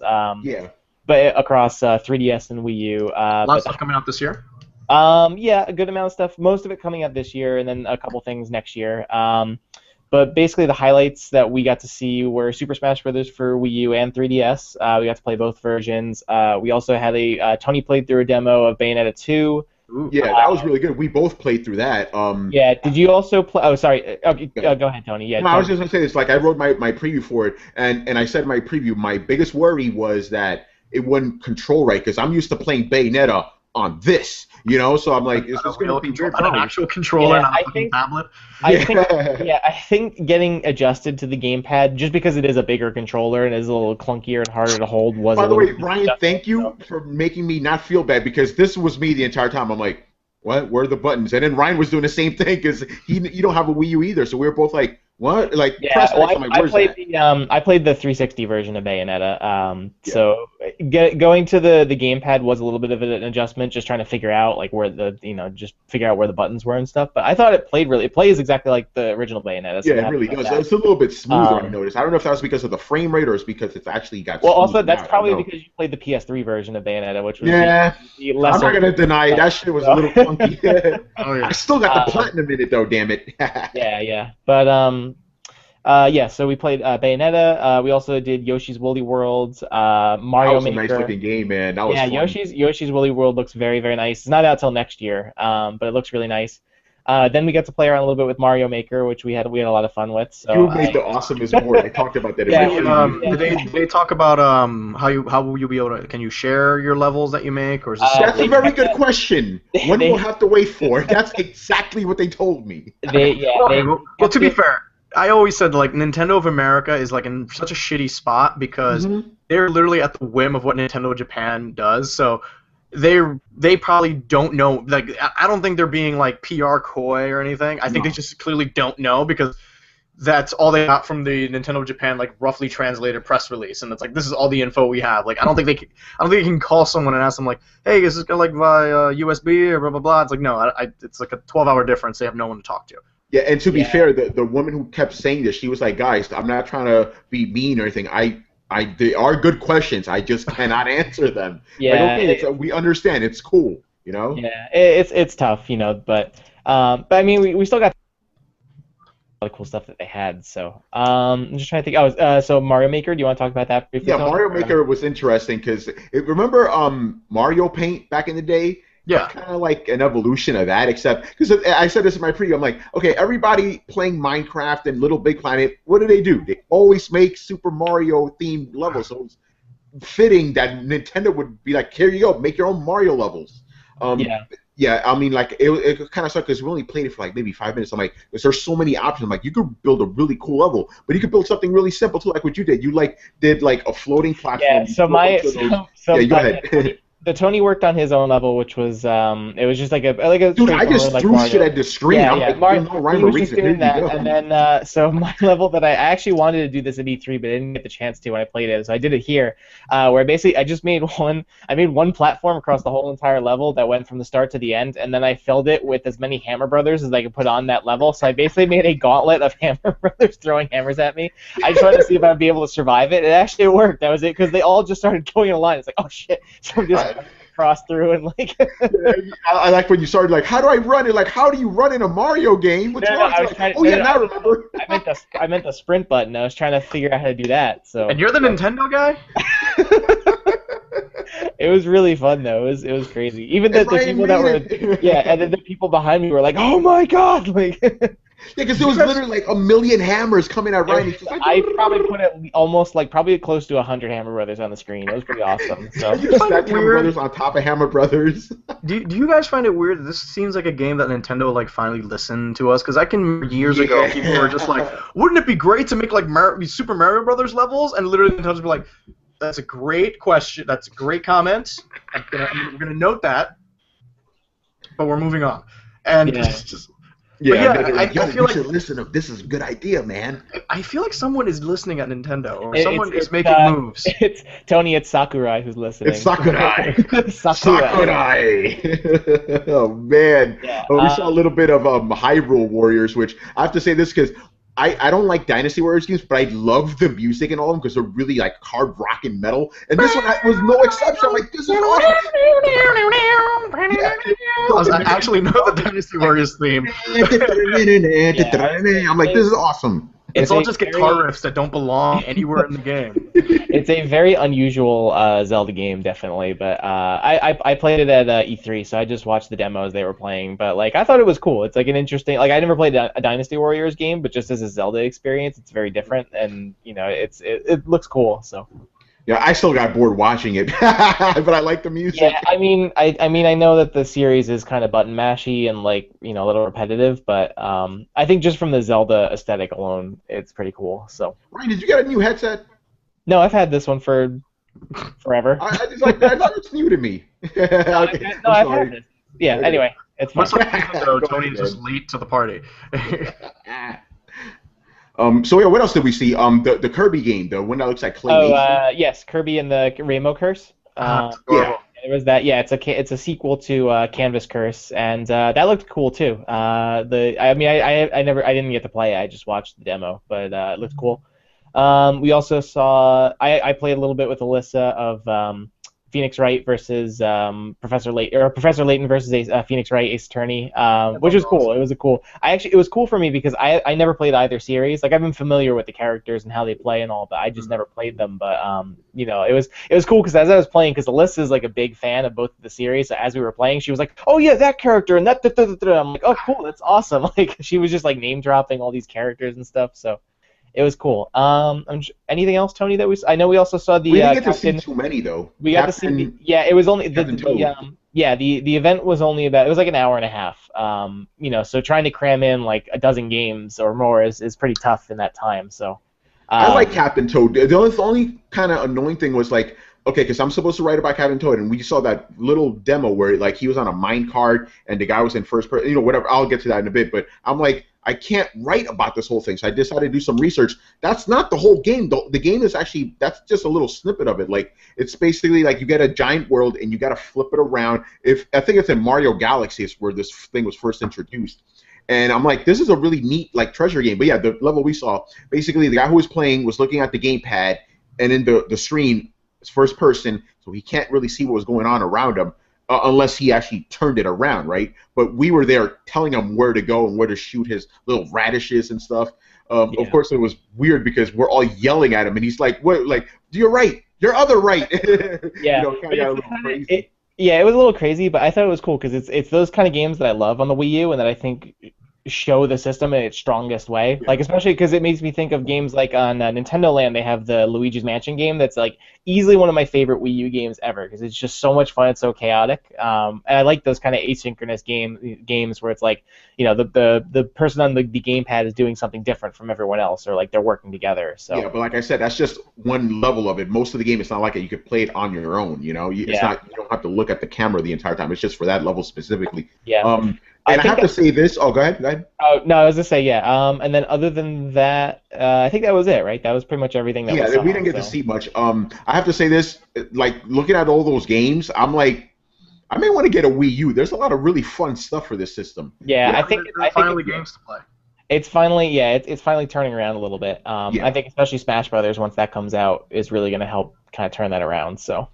But across 3DS and Wii U. A lot of stuff coming out this year. Yeah, a good amount of stuff. Most of it coming out this year, and then a couple things next year. But basically, the highlights that we got to see were Super Smash Bros. For Wii U and 3DS. We got to play both versions. We also had Tony played through a demo of Bayonetta 2. Ooh. Yeah, that was really good. We both played through that. Yeah, did you also play? Oh, sorry. Okay, go ahead, Tony. Yeah. No, I was just gonna say this. Like, I wrote my preview for it, and I said in my preview, my biggest worry was that it wouldn't control right because I'm used to playing Bayonetta on this, so I'm like, is this going to be weird? An actual controller, not a fucking tablet. I think getting adjusted to the gamepad, just because it is a bigger controller and is a little clunkier and harder to hold, was. By the way, Ryan, thank you for making me not feel bad because this was me the entire time. I'm like, what? Where are the buttons? And then Ryan was doing the same thing because you don't have a Wii U either, so we were both like, what? Like, yeah, well, I played the 360 version of Bayonetta. So going to the gamepad was a little bit of an adjustment, just trying to figure out like where just figure out where the buttons were and stuff. But I thought it plays exactly like the original Bayonetta. So yeah, it really does. It's a little bit smoother. I noticed. I don't know if that was because of the frame rate or it's because it's actually got. Well, also that's probably because you played the PS3 version of Bayonetta, which was the lesser. I'm not gonna deny it. That shit was a little funky. I still got the platinum in it though. Damn it. Yeah. But so we played Bayonetta. We also did Yoshi's Woolly World, Mario Maker. That was a nice looking game, man. That was fun. Yoshi's Woolly World looks very, very nice. It's not out till next year, but it looks really nice. Then we got to play around a little bit with Mario Maker, which we had a lot of fun with. So, you made the awesomest board. I talked about that. Did they talk about how will you be able to? Can you share your levels that you make, or is this that's a very good question. One we'll have to wait for. That's exactly what they told me. Well, to be fair, I always said like Nintendo of America is like in such a shitty spot because they're literally at the whim of what Nintendo Japan does. So they probably don't know. Like I don't think they're being like PR coy or anything. I think they just clearly don't know because that's all they got from the Nintendo Japan like roughly translated press release, and it's like this is all the info we have. Like I don't think they can call someone and ask them like, hey, is this like via USB or blah blah blah. It's like no, it's like a 12-hour difference. They have no one to talk to. Yeah, and to be fair, the woman who kept saying this, she was like, guys, I'm not trying to be mean or anything. They are good questions. I just cannot answer them. Yeah. Like, okay, we understand. It's cool, Yeah, it's tough, but I mean, we still got a lot of cool stuff that they had. So I'm just trying to think. So Mario Maker, do you want to talk about that briefly? Yeah, Mario Maker was interesting because remember Mario Paint back in the day? Yeah. Kind of like an evolution of that, except because I said this in my preview. I'm like, okay, everybody playing Minecraft and Little Big Planet, what do? They always make Super Mario themed levels. So it's fitting that Nintendo would be like, here you go, make your own Mario levels. Yeah, I mean, like it kind of sucked because we only played it for like maybe 5 minutes. I'm like, there's so many options. I'm like, you could build a really cool level, but you could build something really simple too, like what you did. You did like a floating platform. Yeah. Yeah, go ahead. The Tony worked on his own level, which was it was just like a dude. I just threw shit at the screen. Yeah, I'm like, no rhyme or reason. Doing that, and then so my level that I actually wanted to do this at E3, but I didn't get the chance to when I played it, so I did it here, where basically I just made one platform across the whole entire level that went from the start to the end, and then I filled it with as many Hammer Brothers as I could put on that level. So I basically made a gauntlet of Hammer Brothers throwing hammers at me. I just wanted to see if I'd be able to survive it. It actually worked. That was it, because they all just started going in a line. It's like, oh shit! So I'm just cross through and like. I like when you started like, how do I run it? Like, how do you run in a Mario game? What's wrong? Now I remember. I meant the sprint button. I was trying to figure out how to do that. So. And you're the Nintendo guy. It was really fun though. It was crazy. Even the people that were and then the people behind me were like, "Oh my god!" Like. Yeah, because there was literally like a million hammers coming at Ryan. I probably put it almost like probably close to 100 Hammer Brothers on the screen. It was pretty awesome. So. You stacked Hammer Brothers on top of Hammer Brothers. Do you guys find it weird that this seems like a game that Nintendo like finally listened to us? Because I can years ago people were just like, wouldn't it be great to make like Super Mario Brothers levels? And literally Nintendo's be like, that's a great question. That's a great comment. We're gonna note that, but we're moving on. And just. Yeah, yeah, and they're like, yo, I feel you like should listen to this is a good idea, man. I feel like someone is listening at Nintendo, or It- someone is it's making moves. it's Tony. It's Sakurai who's It's listening. Sakurai. Sakurai. Sakurai. Oh man. Yeah. We saw a little bit of Hyrule Warriors, which I have to say this because I don't like Dynasty Warriors games, but I love the music in all of them because they're really like hard rock and metal. And this one was no exception. I'm like, this is awesome. I actually know the Dynasty Warriors theme. I'm like, this is awesome. It's all just guitar riffs that don't belong anywhere in the game. It's a very unusual Zelda game, definitely. But I played it at E3, so I just watched the demos they were playing. But like, I thought it was cool. It's like an interesting. Like, I never played a Dynasty Warriors game, but just as a Zelda experience, it's very different, and you know, it looks cool. So. Yeah, I still got bored watching it, but I like the music. Yeah, I mean, I know that the series is kind of button mashy and like, you know, a little repetitive, but I think just from the Zelda aesthetic alone, it's pretty cool. So. Ryan, did you get a new headset? No, I've had this one for forever. I just like I thought it's new to me. Okay, No, I've had this. Yeah. Okay. Anyway, it's fine. What's up, though? Tony's just late to the party. So yeah, what else did we see? The Kirby game, the one that looks like claymation. Yes, Kirby and the Rainbow Curse. Yeah. It was that. Yeah, it's a sequel to Canvas Curse, and that looked cool too. I didn't get to play it. I just watched the demo, but it looked cool. We also saw. I played a little bit with Alyssa of Phoenix Wright versus Professor Layton versus Phoenix Wright Ace Attorney, which was cool. Awesome. It was cool for me because I never played either series. Like, I've been familiar with the characters and how they play and all, but I just never played them. But you know, it was cool because as I was playing, because Alyssa is like a big fan of both of the series. So as we were playing, she was like, "Oh yeah, that character and that." I'm like, "Oh cool, that's awesome!" Like, she was just like name dropping all these characters and stuff. So. It was cool. Anything else, Tony? I know we also saw the. We didn't get to see too many though. We got to see. It was only the event was only about. It was like an hour and a half. You know, so trying to cram in like a dozen games or more is pretty tough in that time. So. I like Captain Toad. The only kind of annoying thing was like, okay, because I'm supposed to write about Captain Toad, and we saw that little demo where like he was on a mine cart and the guy was in first person. You know, whatever. I'll get to that in a bit, but I'm like. I can't write about this whole thing, so I decided to do some research. That's not the whole game. The game is actually, that's just a little snippet of it. Like, it's basically like you get a giant world and you got to flip it around. I think it's in Mario Galaxy is where this thing was first introduced. And I'm like, this is a really neat like treasure game. But yeah, the level we saw, basically the guy who was playing was looking at the gamepad, and in the screen, it's first person, so he can't really see what was going on around him. Unless he actually turned it around, right? But we were there telling him where to go and where to shoot his little radishes and stuff. Of course, it was weird because we're all yelling at him, and he's like, "What? Like, you're right. You're other right." Yeah. You know, kind of got a little crazy. It was a little crazy, but I thought it was cool because it's those kind of games that I love on the Wii U and that I think show the system in its strongest way. Like, especially because it makes me think of games like on Nintendo Land. They have the Luigi's Mansion game that's like easily one of my favorite Wii U games ever because it's just so much fun. It's so chaotic, and I like those kind of asynchronous games where it's like, you know, the person on the gamepad is doing something different from everyone else, or like they're working together. So yeah, but like I said, that's just one level of it. Most of the game, it's not like it. You could play it on your own. You know, it's not. You don't have to look at the camera the entire time. It's just for that level specifically. Yeah. And I have to say this. Oh, go ahead. Oh no, I was gonna say and then other than that, I think that was it, right? That was pretty much everything that. Yeah, we didn't get to see much. I have to say this. Like, looking at all those games, I'm like, I may want to get a Wii U. There's a lot of really fun stuff for this system. Yeah, I think finally games to play. It's finally it's finally turning around a little bit. I think especially Smash Brothers, once that comes out, is really gonna help kind of turn that around. So.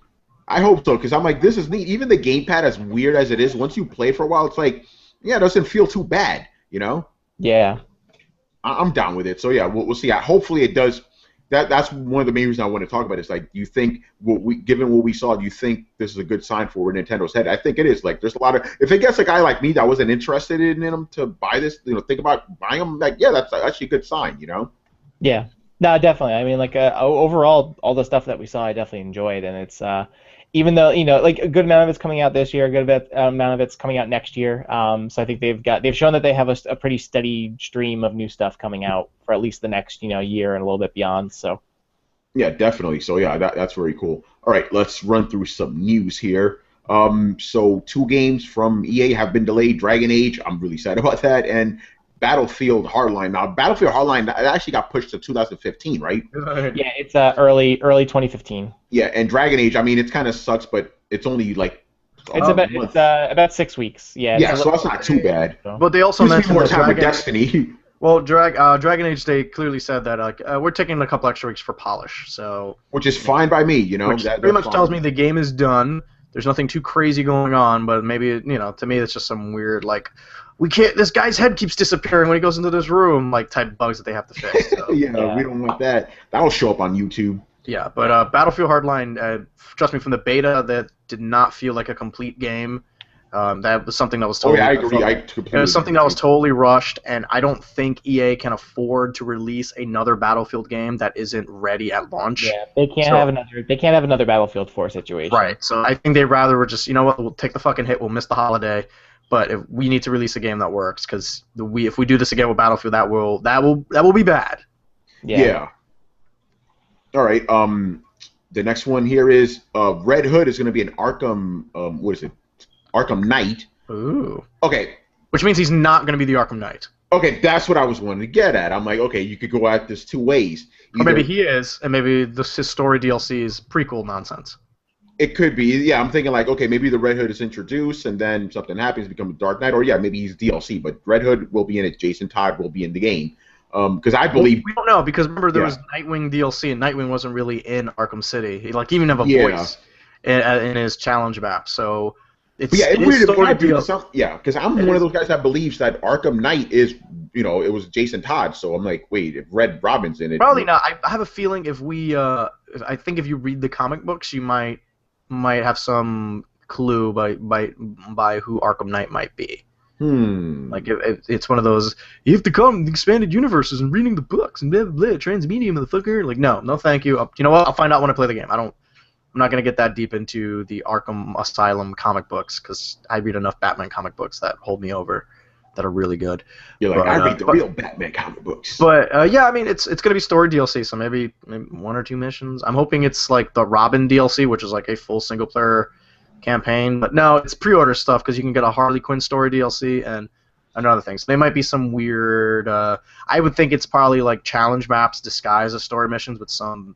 I hope so, because I'm like, this is neat. Even the gamepad, as weird as it is, once you play for a while, it's like. Yeah, it doesn't feel too bad, you know? Yeah. I'm down with it. So, yeah, we'll see. Hopefully it does. That's one of the main reasons I want to talk about it. Is like, do you think, given what we saw, do you think this is a good sign for where Nintendo's headed? I think it is. Like, there's a lot of, if it gets a guy like me that wasn't interested in them to buy this, you know, think about buying them, like, yeah, that's actually a good sign, you know? Yeah. No, definitely. I mean, like, overall, all the stuff that we saw, I definitely enjoyed. And it's, even though, you know, like a good amount of it's coming out this year, a good amount of it's coming out next year. So I think they've shown that they have a pretty steady stream of new stuff coming out for at least the next, you know, year and a little bit beyond. So. Yeah, definitely. So yeah, that's very cool. All right, let's run through some news here. So 2 games from EA have been delayed. Dragon Age, I'm really sad about that, and Battlefield Hardline. Now, Battlefield Hardline that actually got pushed to 2015, right? Yeah, it's early 2015. Yeah, and Dragon Age. I mean, it kind of sucks, but it's only like it's about 6 weeks. Yeah, so that's not too bad. But they also mentioned more that time with Destiny. Well, Dragon Age, they clearly said that we're taking a couple extra weeks for polish, so which is fine by me, you know. Which pretty much tells me the game is done. There's nothing too crazy going on, but maybe to me it's just some weird we can't. This guy's head keeps disappearing when he goes into this room, type bugs that they have to fix. So. yeah, we don't want that. That'll show up on YouTube. Yeah, but Battlefield Hardline, trust me, from the beta, that did not feel like a complete game. That was something that was totally. Oh yeah, I agree. It was something that was totally rushed, and I don't think EA can afford to release another Battlefield game that isn't ready at launch. Yeah, they can't have another. They can't have another Battlefield 4 situation. Right. So I think they'd rather we're just we'll take the fucking hit. We'll miss the holiday, but if we need to release a game that works, because if we do this again with Battlefield, that will be bad. Yeah. All right. The next one here is Red Hood is going to be an Arkham. What is it? Arkham Knight. Ooh. Okay. Which means he's not going to be the Arkham Knight. Okay, that's what I was wanting to get at. I'm like, okay, you could go at this two ways. Or maybe he is, and maybe his story DLC is prequel nonsense. It could be. Yeah, I'm thinking okay, maybe the Red Hood is introduced, and then something happens, becomes Dark Knight, or maybe he's DLC, but Red Hood will be in it. Jason Todd will be in the game. Because I believe... We don't know, because remember there was Nightwing DLC, and Nightwing wasn't really in Arkham City. He even have a voice in his challenge map, so... It's weird because I'm one of those guys that believes that Arkham Knight is, it was Jason Todd. So I'm like, wait, if Red Robin's in it, probably not. I have a feeling if I think if you read the comic books, you might have some clue by who Arkham Knight might be. It's one of those you have to come the expanded universes and reading the books and blah blah blah transmedia motherfucker. No, thank you. You know what? I'll find out when I play the game. I'm not going to get that deep into the Arkham Asylum comic books because I read enough Batman comic books that hold me over that are really good. You're like, I read the real Batman comic books. But, I mean, it's going to be story DLC, so maybe 1 or 2 missions. I'm hoping it's like the Robin DLC, which is like a full single-player campaign. But no, it's pre-order stuff because you can get a Harley Quinn story DLC and other things. So they might be some weird... I would think it's probably like challenge maps disguised as story missions with some,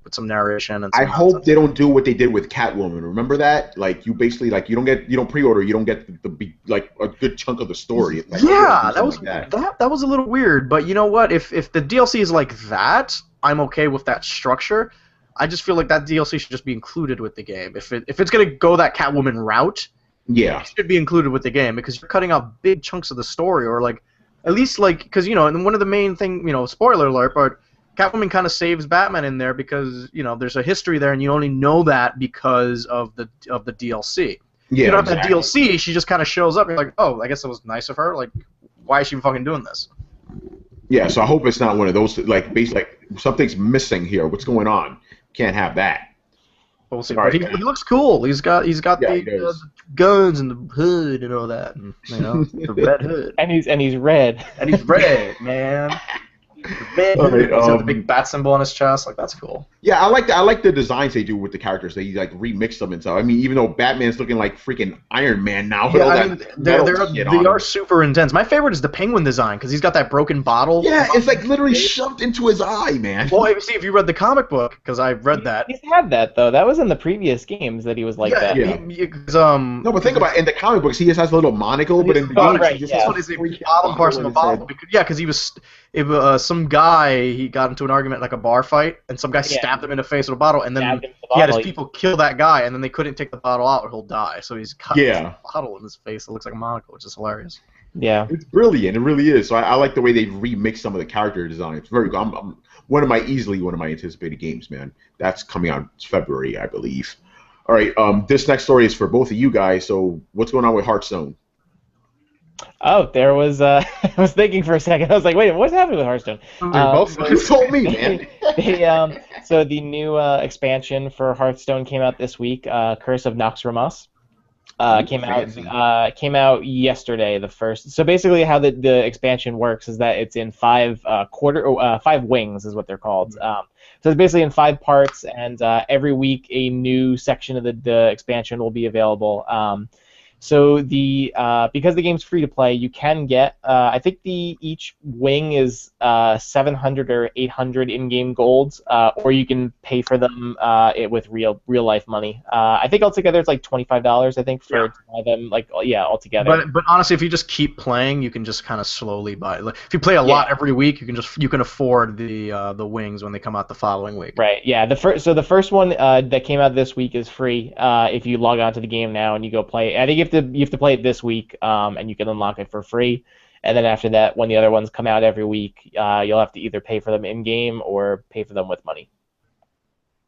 with some narration and some I hope they don't do what they did with Catwoman. Remember that? You basically you don't pre-order, you don't get the a good chunk of the story. That was a little weird. But you know what? If the DLC is like that, I'm okay with that structure. I just feel like that DLC should just be included with the game. If it's gonna go that Catwoman route, it should be included with the game because you're cutting out big chunks of the story, or at least because and one of the main thing spoiler alert, but Catwoman kind of saves Batman in there because there's a history there, and you only know that because of the DLC. Yeah, you don't have the DLC. She just kind of shows up. You're like, oh, I guess it was nice of her. Why is she fucking doing this? Yeah, so I hope it's not one of those basically something's missing here. What's going on? Can't have that. Well, we'll see. Right. He looks cool. He's got the guns and the hood and all that. And, the red hood. And he's red. And he's red, man. He's got the big bat symbol on his chest. That's cool. Yeah, I like the designs they do with the characters. They remix them and stuff. I mean, even though Batman's looking like freaking Iron Man now. Yeah, they are super intense. My favorite is the Penguin design because he's got that broken bottle. Yeah, it's literally shoved into his eye, man. Well, if you read the comic book, because I read that. He's had that though. That was in the previous games that he was that. Yeah. No, but think about it. In the comic books, he just has a little monocle, but in the games, he just has a bottom part of the bottle. Because he was. Some guy, he got into an argument a bar fight, and some guy stabbed him in the face with a bottle, and then he had his people kill that guy, and then they couldn't take the bottle out or he'll die. So he's got a bottle in his face that looks like a monocle, which is hilarious. Yeah. It's brilliant. It really is. So I like the way they remix some of the character design. It's very good. I'm easily one of my anticipated games, man. That's coming out in February, I believe. All right, this next story is for both of you guys. So what's going on with Hearthstone? Oh, there was. I was thinking for a second. I was like, wait, what's happening with Hearthstone? You told me, man. So the new expansion for Hearthstone came out this week. Curse of Noxramas came out yesterday. The first. So basically, how the expansion works is that it's in 5 wings is what they're called. So it's basically in 5 parts, and every week a new section of the expansion will be available. So because the game's free to play, you can get I think each wing is 700 or 800 in-game golds, or you can pay for them with real life money. I think altogether it's like $25. I think for them, like altogether. But honestly, if you just keep playing, you can just kind of slowly buy. Like, if you play a lot every week, you can afford the wings when they come out the following week. Right. Yeah. The first one that came out this week is free. If you log on to the game now and you go play, I think you have to play it this week, and you can unlock it for free. And then after that, when the other ones come out every week, you'll have to either pay for them in game or pay for them with money.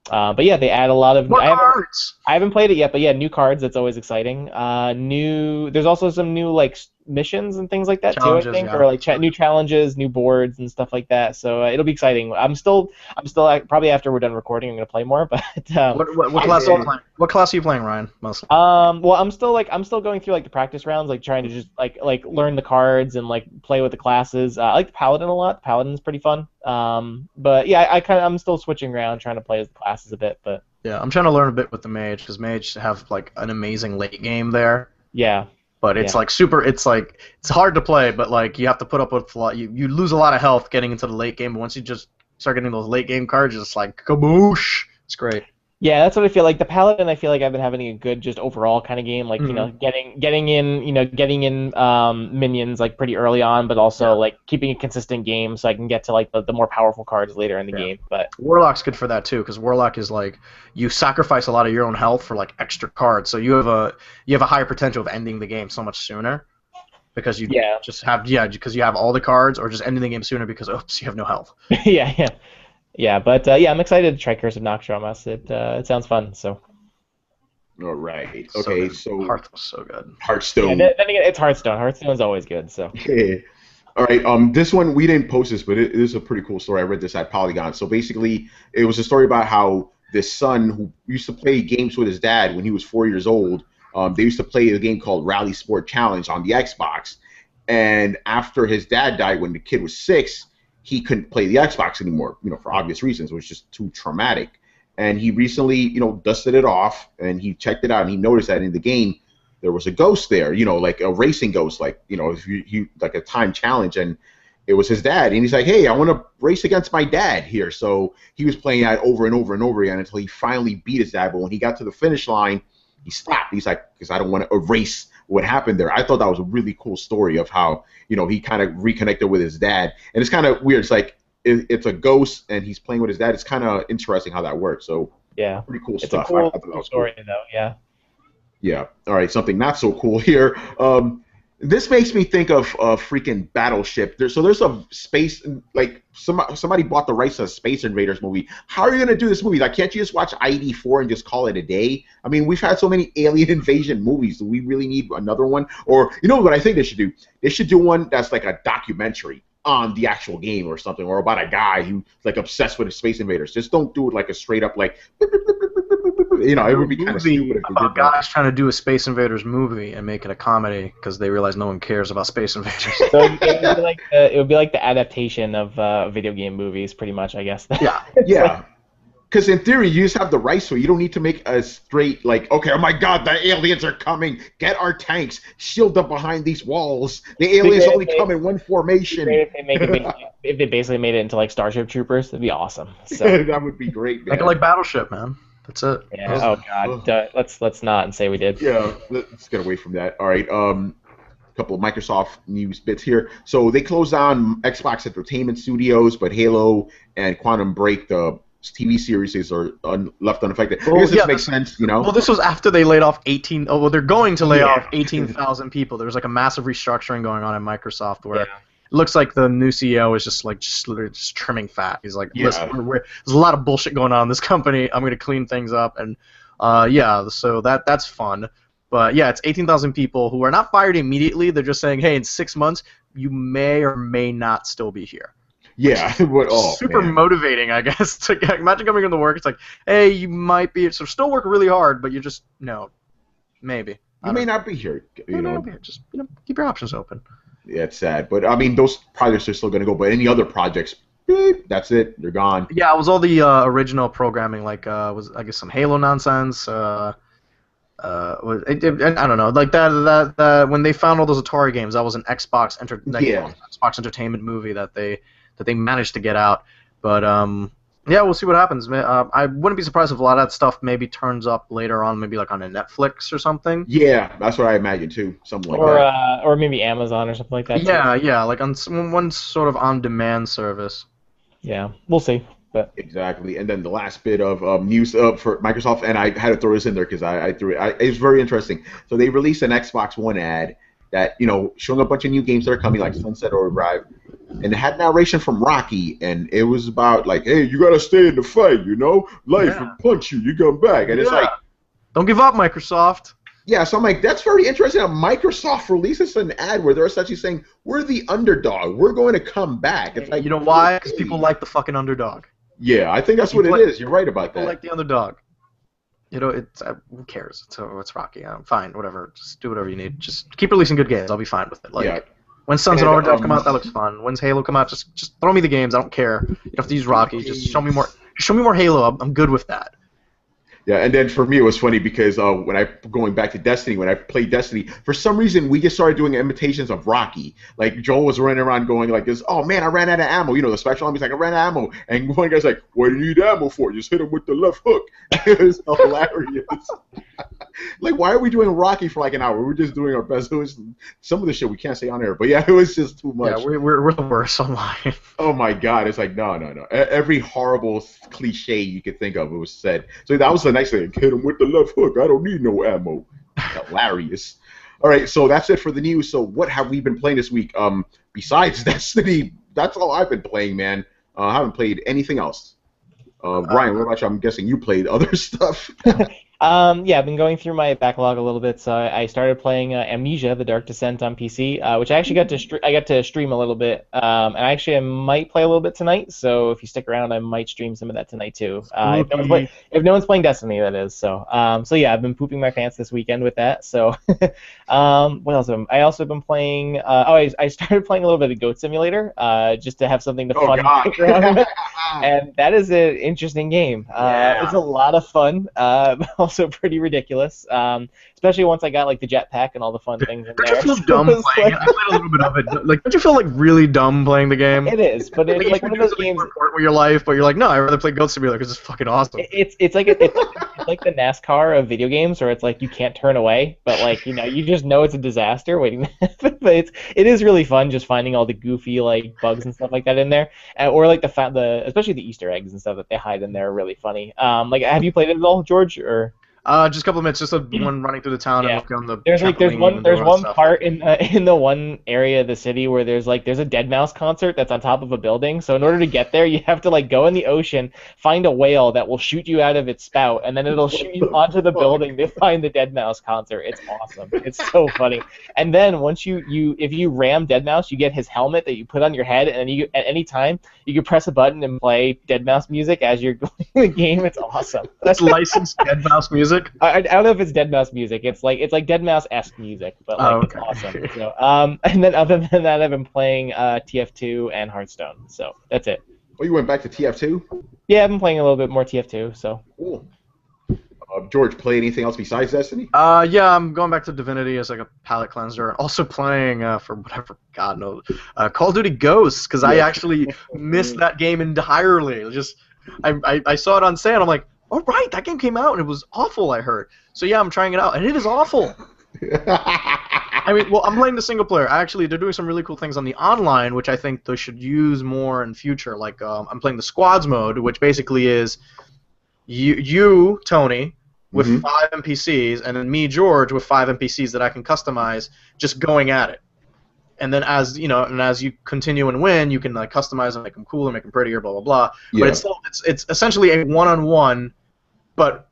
But yeah, they add a lot of. I haven't played it yet, but yeah, new cards. That's always exciting. There's also some new like missions and things like that too. I think, or like new challenges, new boards and stuff like that. So it'll be exciting. I'm still probably after we're done recording, I'm gonna play more. But what class are you playing? What class are you playing, Ryan? Mostly. Well, I'm still going through like the practice rounds, like trying to just like learn the cards and like play with the classes. I like the Paladin a lot. The Paladin's pretty fun. But yeah, I'm still switching around, trying to play as the classes a bit. But yeah, I'm trying to learn a bit with the Mage because Mage have like an amazing late game there. Yeah. But it's like it's hard to play, but like you have to put up with a lot. You lose a lot of health getting into the late game, but once you just start getting those late game cards, it's like kaboosh. It's great. Yeah, that's what I feel like. The Paladin, I feel like I've been having a good just overall kind of game, like getting in minions like pretty early on, but also like keeping a consistent game so I can get to like the more powerful cards later in the game. But Warlock's good for that too, because Warlock is like you sacrifice a lot of your own health for like extra cards, so you have a higher potential of ending the game so much sooner. Because you because you have all the cards, or just ending the game sooner because you have no health. Yeah, but I'm excited to try Curse of Noxdramas. It sounds fun. So. All right. Okay. So Hearthstone was so good. Hearthstone. Yeah, then again, it's Hearthstone. Hearthstone's always good. So. Yeah. All right. This one we didn't post this, but it is a pretty cool story. I read this at Polygon. So basically, it was a story about how this son who used to play games with his dad when he was 4 years old. They used to play a game called Rally Sport Challenge on the Xbox, and after his dad died when the kid was 6. He couldn't play the Xbox anymore, for obvious reasons. It was just too traumatic. And he recently, dusted it off, and he checked it out, and he noticed that in the game there was a ghost there, like a racing ghost, like, if you like a time challenge, and it was his dad. And he's like, hey, I want to race against my dad here. So he was playing that over and over and over again until he finally beat his dad. But when he got to the finish line, he stopped. He's like, because I don't want to erase what happened there. I thought that was a really cool story of how, he kind of reconnected with his dad. And it's kind of weird. It's like it's a ghost and he's playing with his dad. It's kind of interesting how that works. So yeah, pretty cool it's stuff. A cool, cool story though. Yeah. Yeah. All right. Something not so cool here. This makes me think of freaking Battleship. There's a space, like somebody bought the rights to a Space Invaders movie. How are you going to do this movie? Like, can't you just watch ID4 and just call it a day? I mean, we've had so many alien invasion movies. Do we really need another one? Or, what I think they should do? They should do one that's like a documentary on the actual game or something, or about a guy who's like obsessed with the Space Invaders. Just don't do it like a straight up like, it would be kind of stupid if they did that. Guys trying to do a Space Invaders movie and make it a comedy because they realize no one cares about Space Invaders. So it would be like the adaptation of video game movies, pretty much, I guess. Yeah. Because in theory, you just have the rights, so you don't need to make a straight, like, okay, oh my god, the aliens are coming. Get our tanks. Shield up behind these walls. The aliens only come in one formation. If they basically made it into, like, Starship Troopers, that'd be awesome. So. That would be great, man. Make it like Battleship, man. That's it. Yeah. Oh, God. Let's not say we did. Yeah, let's get away from that. All right. Couple of Microsoft news bits here. So they closed down Xbox Entertainment Studios, but Halo and Quantum Break, the TV series, are left unaffected. I guess this makes sense, Well, this was after they laid off they're going to lay off 18,000 people. There was like a massive restructuring going on at Microsoft where it looks like the new CEO is just trimming fat. He's like, listen, there's a lot of bullshit going on in this company. I'm going to clean things up. And so that's fun. But yeah, it's 18,000 people who are not fired immediately. They're just saying, hey, in 6 months, you may or may not still be here. Yeah, super motivating, I guess. Imagine coming into work. It's like, hey, you might be still work really hard, but you just maybe you may not be here. Just keep your options open. Yeah, it's sad, but I mean, those projects are still going to go. But any other projects, beep, that's it. They're gone. Yeah, it was all the original programming, like was I guess some Halo nonsense. I don't know, like that when they found all those Atari games, that was an Yeah. Xbox Entertainment movie that they managed to get out. But yeah, we'll see what happens. I wouldn't be surprised if a lot of that stuff maybe turns up later on, maybe like on a Netflix or something. Yeah, that's what I imagine too. Something like Or that. or maybe Amazon or something like that too. Yeah, like on one sort of on-demand service. Yeah, we'll see. But Exactly. And then the last bit of news for Microsoft, and I had to throw this in there because I threw it. It's very interesting. So they released an Xbox One ad that, showing a bunch of new games that are coming, like Sunset Overdrive, and it had narration from Rocky, and it was about like, hey, you gotta stay in the fight, life will punch you, you come back, and it's like, don't give up, Microsoft. yeah. So I'm like, that's very interesting. That Microsoft releases an ad where they're essentially saying, we're the underdog, we're going to come back. It's like, You know why? Because people like the fucking underdog. yeah, I think that's what it is. You're right about People that. like the underdog. It's who cares? It's Rocky. I'm fine. Whatever. Just do whatever you need. Just keep releasing good games. I'll be fine with it. Like Yeah. when Sunset Overdrive come out, that looks fun. When's Halo come out? Just throw me the games. I don't care. You don't have to use Rocky. Just show me more. Show me more Halo. I'm good with that. Yeah, and then for me it was funny because going back to Destiny, when I played Destiny, for some reason we just started doing imitations of Rocky. Like Joel was running around going like this, oh man, I ran out of ammo. The special enemy's like, I ran out of ammo. And one guy's like, what do you need ammo for? Just hit him with the left hook. It was hilarious. Like, why are we doing Rocky for like an hour? We're just doing our best. It was some of the shit we can't say on air, but yeah, it was just too much. Yeah, we're the worst online. Oh my god, it's like, no. Every horrible cliche you could think of, it was said. So that was the next thing. Hit him with the left hook. I don't need no ammo. Hilarious. All right, so that's it for the news. So what have we been playing this week? Besides Destiny, that's all I've been playing, man. I haven't played anything else. Brian, what about you? I'm guessing you played other stuff. yeah, I've been going through my backlog a little bit. So I started playing Amnesia: The Dark Descent on PC, which I actually got to stream a little bit. And I might play a little bit tonight. So if you stick around, I might stream some of that tonight too. If no one's playing Destiny, that is. So yeah, I've been pooping my pants this weekend with that. So what else? I also been playing. I started playing a little bit of Goat Simulator, just to have something to fun around with. And that is an interesting game. It's a lot of fun. Also pretty ridiculous, especially once I got like the jetpack and all the fun things in there. Don't you feel dumb playing it? I played a little bit of it. Like, don't you feel like really dumb playing the game? It is, but it's like one of those games. Report with your life, but you're like, no, I'd rather play Goat Simulator because it's fucking awesome. It's like it's like the NASCAR of video games, where it's like you can't turn away, but like you just know it's a disaster waiting to happen. But it is really fun just finding all the goofy like bugs and stuff like that in there, or like the especially the Easter eggs and stuff that they hide in there are really funny. Like, have you played it at all, George? Or Just a couple of minutes, just one running through the town and looking on the. There's one part in the one area of the city where there's a Dead Mouse concert that's on top of a building. So in order to get there, you have to like go in the ocean, find a whale that will shoot you out of its spout, and then it'll shoot you onto the building to find the Dead Mouse concert. It's awesome. It's so funny. And then once if you ram Dead Mouse, you get his helmet that you put on your head, and then at any time you can press a button and play Dead Mouse music as you're going the game. It's awesome. That's licensed Dead Mouse music. I don't know if it's Dead Mouse music. It's like Dead Mouse-esque music, but like It's awesome. So, and then other than that, I've been playing TF2 and Hearthstone. So that's it. Oh, you went back to TF2? Yeah, I've been playing a little bit more TF2. So. Cool. George, play anything else besides Destiny? Yeah, I'm going back to Divinity as like a palate cleanser. Also playing for whatever God knows, Call of Duty Ghosts, because I actually missed that game entirely. I saw it on sale. I'm like, oh right, that game came out and it was awful. I heard. So yeah, I'm trying it out and it is awful. I mean, well, I'm playing the single player. Actually, they're doing some really cool things on the online, which I think they should use more in future. Like, I'm playing the squads mode, which basically is you Tony, with 5 NPCs, and then me, George, with 5 NPCs that I can customize, just going at it. And then as you continue and win, you can like customize them, make them cooler, make them prettier, blah blah blah. Yeah. But it's essentially a one-on-one, but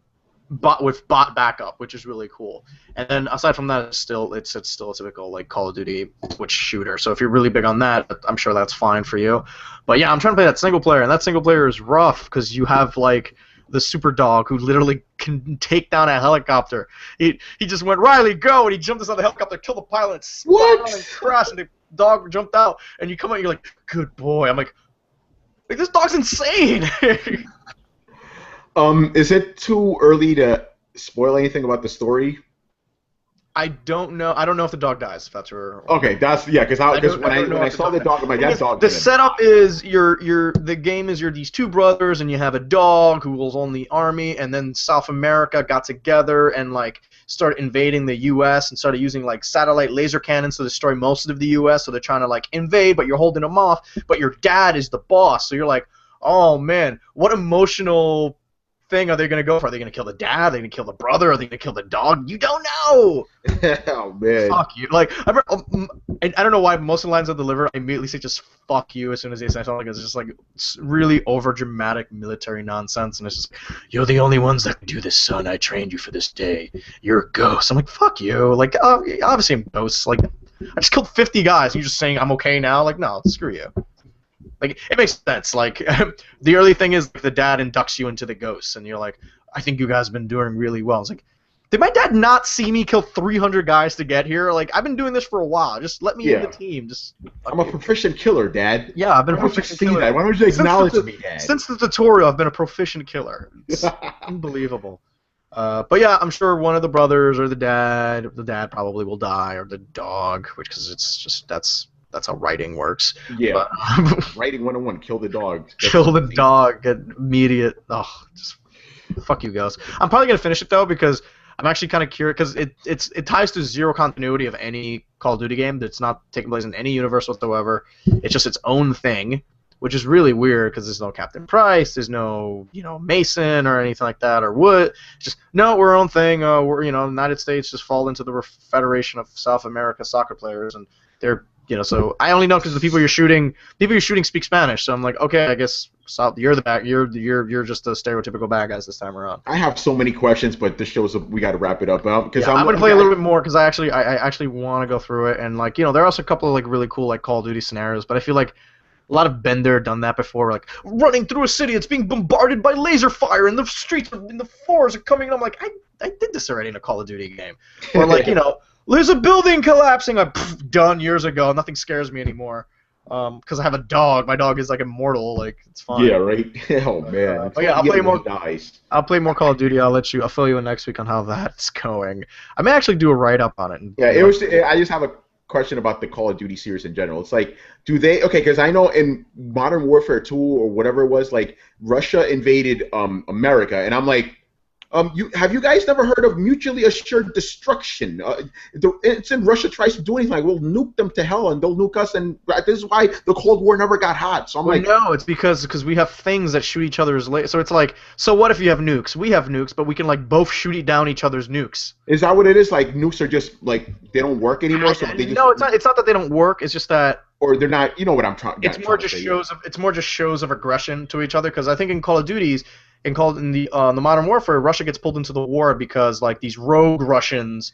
with bot backup, which is really cool. And then aside from that, it's still a typical like Call of Duty Twitch shooter. So if you're really big on that, I'm sure that's fine for you. But yeah, I'm trying to play that single player, and that single player is rough because you have like the super dog who literally can take down a helicopter. He just went, Riley, go, and he jumped inside the helicopter, killed the pilot, spun out and crashed, and the dog jumped out, and you come out and you're like, good boy. I'm like this dog's insane. Is it too early to spoil anything about the story? I don't know. I don't know if the dog dies. If that's where. Okay, that's because when I saw the dog, I'm like, that dog. The setup is the game is you're these two brothers and you have a dog who was on the army, and then South America got together and like started invading the U.S. and started using like satellite laser cannons to destroy most of the U.S. So they're trying to like invade, but you're holding them off. But your dad is the boss, so you're like, oh man, what emotional thing are they going to go for? Are they going to kill the dad? Are they going to kill the brother? Are they going to kill the dog? You don't know. Oh man. Fuck you. Like I don't know why most of the lines I deliver, I immediately say just fuck you as soon as they say something. It's just like it's really over dramatic military nonsense, and it's just you're the only ones that can do this, son. I trained you for this day. You're a ghost. I'm like fuck you. Like obviously I'm ghosts. Like I just killed 50 guys. And you're just saying I'm okay now. Like no, screw you. Like, it makes sense. Like, the early thing is the dad inducts you into the ghosts, and you're like, I think you guys have been doing really well. It's like, did my dad not see me kill 300 guys to get here? Like, I've been doing this for a while. Just let me in the team. I'm a proficient killer, Dad. Yeah, I've been a proficient killer. That. Why don't you acknowledge me, Dad? Since the tutorial, I've been a proficient killer. It's unbelievable. But yeah, I'm sure one of the brothers or the dad probably will die, or the dog, because it's just that's how writing works. Yeah. But, writing 101, kill the dog. Kill the dog. Immediate. Oh, just fuck you, guys. I'm probably gonna finish it though because I'm actually kind of curious because it ties to zero continuity of any Call of Duty game. That's not taking place in any universe whatsoever. It's just its own thing, which is really weird because there's no Captain Price, there's no Mason or anything like that or Wood. It's just no, we're our own thing. We're United States just fall into the Federation of South America soccer players, and they're so I only know because the people you're shooting speak Spanish. So I'm like, okay, I guess you're the bad. You're just a stereotypical bad guys this time around. I have so many questions, but this shows we got to wrap it up. Because I'm gonna play a little bit more because I actually want to go through it, and like there are also a couple of like really cool like Call of Duty scenarios, but I feel like a lot of Bender done that before, like running through a city that's being bombarded by laser fire, and the streets and the floors are coming. And I'm like, I did this already in a Call of Duty game, or like there's a building collapsing. I'm done years ago. Nothing scares me anymore. Because I have a dog. My dog is like immortal. Like it's fine. Yeah, right. Oh man. But yeah, I'll play more. I'll play more Call of Duty. I'll fill you in next week on how that's going. I may actually do a write up on it. Yeah, it was. I just have a question about the Call of Duty series in general. It's like, do they? Okay, because I know in Modern Warfare 2 or whatever it was, like Russia invaded America, and I'm like. Have you guys never heard of mutually assured destruction? It's in Russia tries to do anything like we'll nuke them to hell and they'll nuke us, and this is why the Cold War never got hot. So I'm like, no, it's because we have things that shoot each other's so it's like, so what if you have nukes? We have nukes, but we can like both shoot down each other's nukes. Is that what it is? Like nukes are just like they don't work anymore. So they just, no, it's not. It's not that they don't work. It's just that. Or they're not. You know what I'm trying. It's more just shows of aggression to each other. Because I think in Call of Duty's. In the Modern Warfare, Russia gets pulled into the war because like these rogue Russians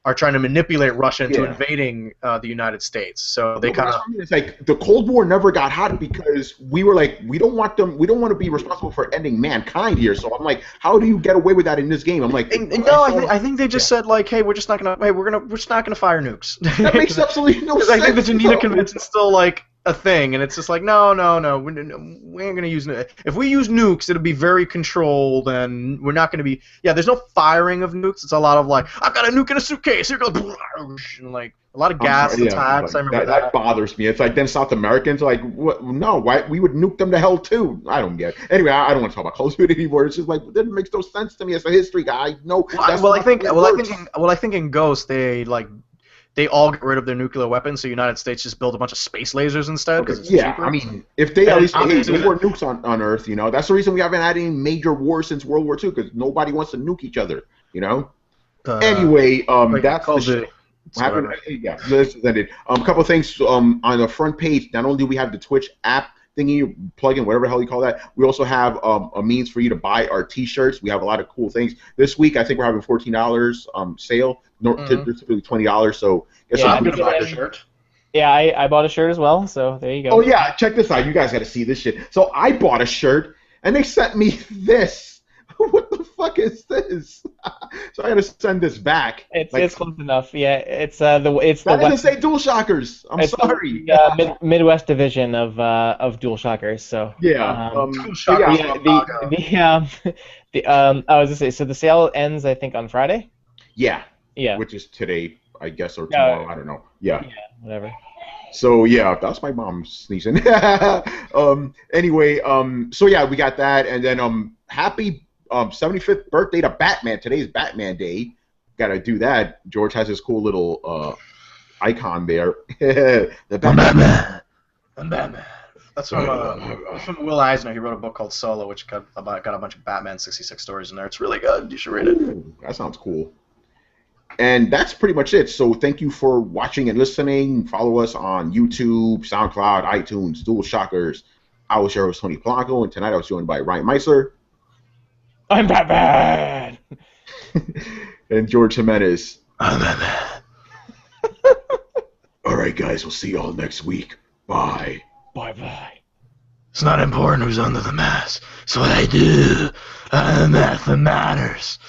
are trying to manipulate Russia into invading the United States. So they kind of. It's like the Cold War never got hot because we were like, we don't want to be responsible for ending mankind here. So I'm like, how do you get away with that in this game? I'm like, I think they just said like, hey, we're just not gonna fire nukes. That makes absolutely no sense. I think the Geneva Convention's still like a thing, and it's just like no, we ain't gonna use nukes. If we use nukes, it'll be very controlled, and we're not gonna be. Yeah, there's no firing of nukes. It's a lot of like, I've got a nuke in a suitcase. Here goes, and like a lot of gas attacks. Like, I remember that bothers me. It's like then South Americans are like, what? No, why we would nuke them to hell too? I don't get it. Anyway, I don't want to talk about Call of Duty anymore. It's just like that makes no sense to me as a history guy. No. I think in Ghost they all get rid of their nuclear weapons, so the United States just build a bunch of space lasers instead. Okay. Yeah, cheaper. I mean, if they at least no more nukes on Earth, that's the reason we haven't had any major wars since World War II, because nobody wants to nuke each other, Anyway, that's the show. Yeah, this is ended. A couple of things on the front page. Not only do we have the Twitch app thingy, plug-in, whatever the hell you call that, we also have a means for you to buy our T-shirts. We have a lot of cool things. This week, I think we're having $14 sale. Typically $20, so I bought a shirt. Yeah, I bought a shirt as well, so there you go. Oh yeah, check this out. You guys got to see this shit. So I bought a shirt, and they sent me this. What the fuck is this? So I got to send this back. It's close enough. Yeah, it's that doesn't say DualShockers. I'm sorry. The Midwest division of DualShockers. So yeah. I was gonna say, so the sale ends, I think, on Friday. Yeah. Yeah. Which is today, I guess, or tomorrow. I don't know. Yeah. Yeah. Whatever. So yeah, that's my mom sneezing. Anyway, so yeah, we got that, and then happy 75th birthday to Batman. Today's Batman Day. Got to do that. George has his cool little icon there. The Batman. I'm Batman. That's from Will Eisner. He wrote a book called Solo, which got a bunch of Batman 66 stories in there. It's really good. You should read it. Ooh, that sounds cool. And that's pretty much it. So thank you for watching and listening. Follow us on YouTube, SoundCloud, iTunes, DualShockers. I was your host, Tony Polanco, and tonight I was joined by Ryan Meisler. I'm Batman! And George Jimenez. I'm Batman. All right, guys. We'll see you all next week. Bye. Bye-bye. It's not important who's under the mask. It's what I do. The math that matters.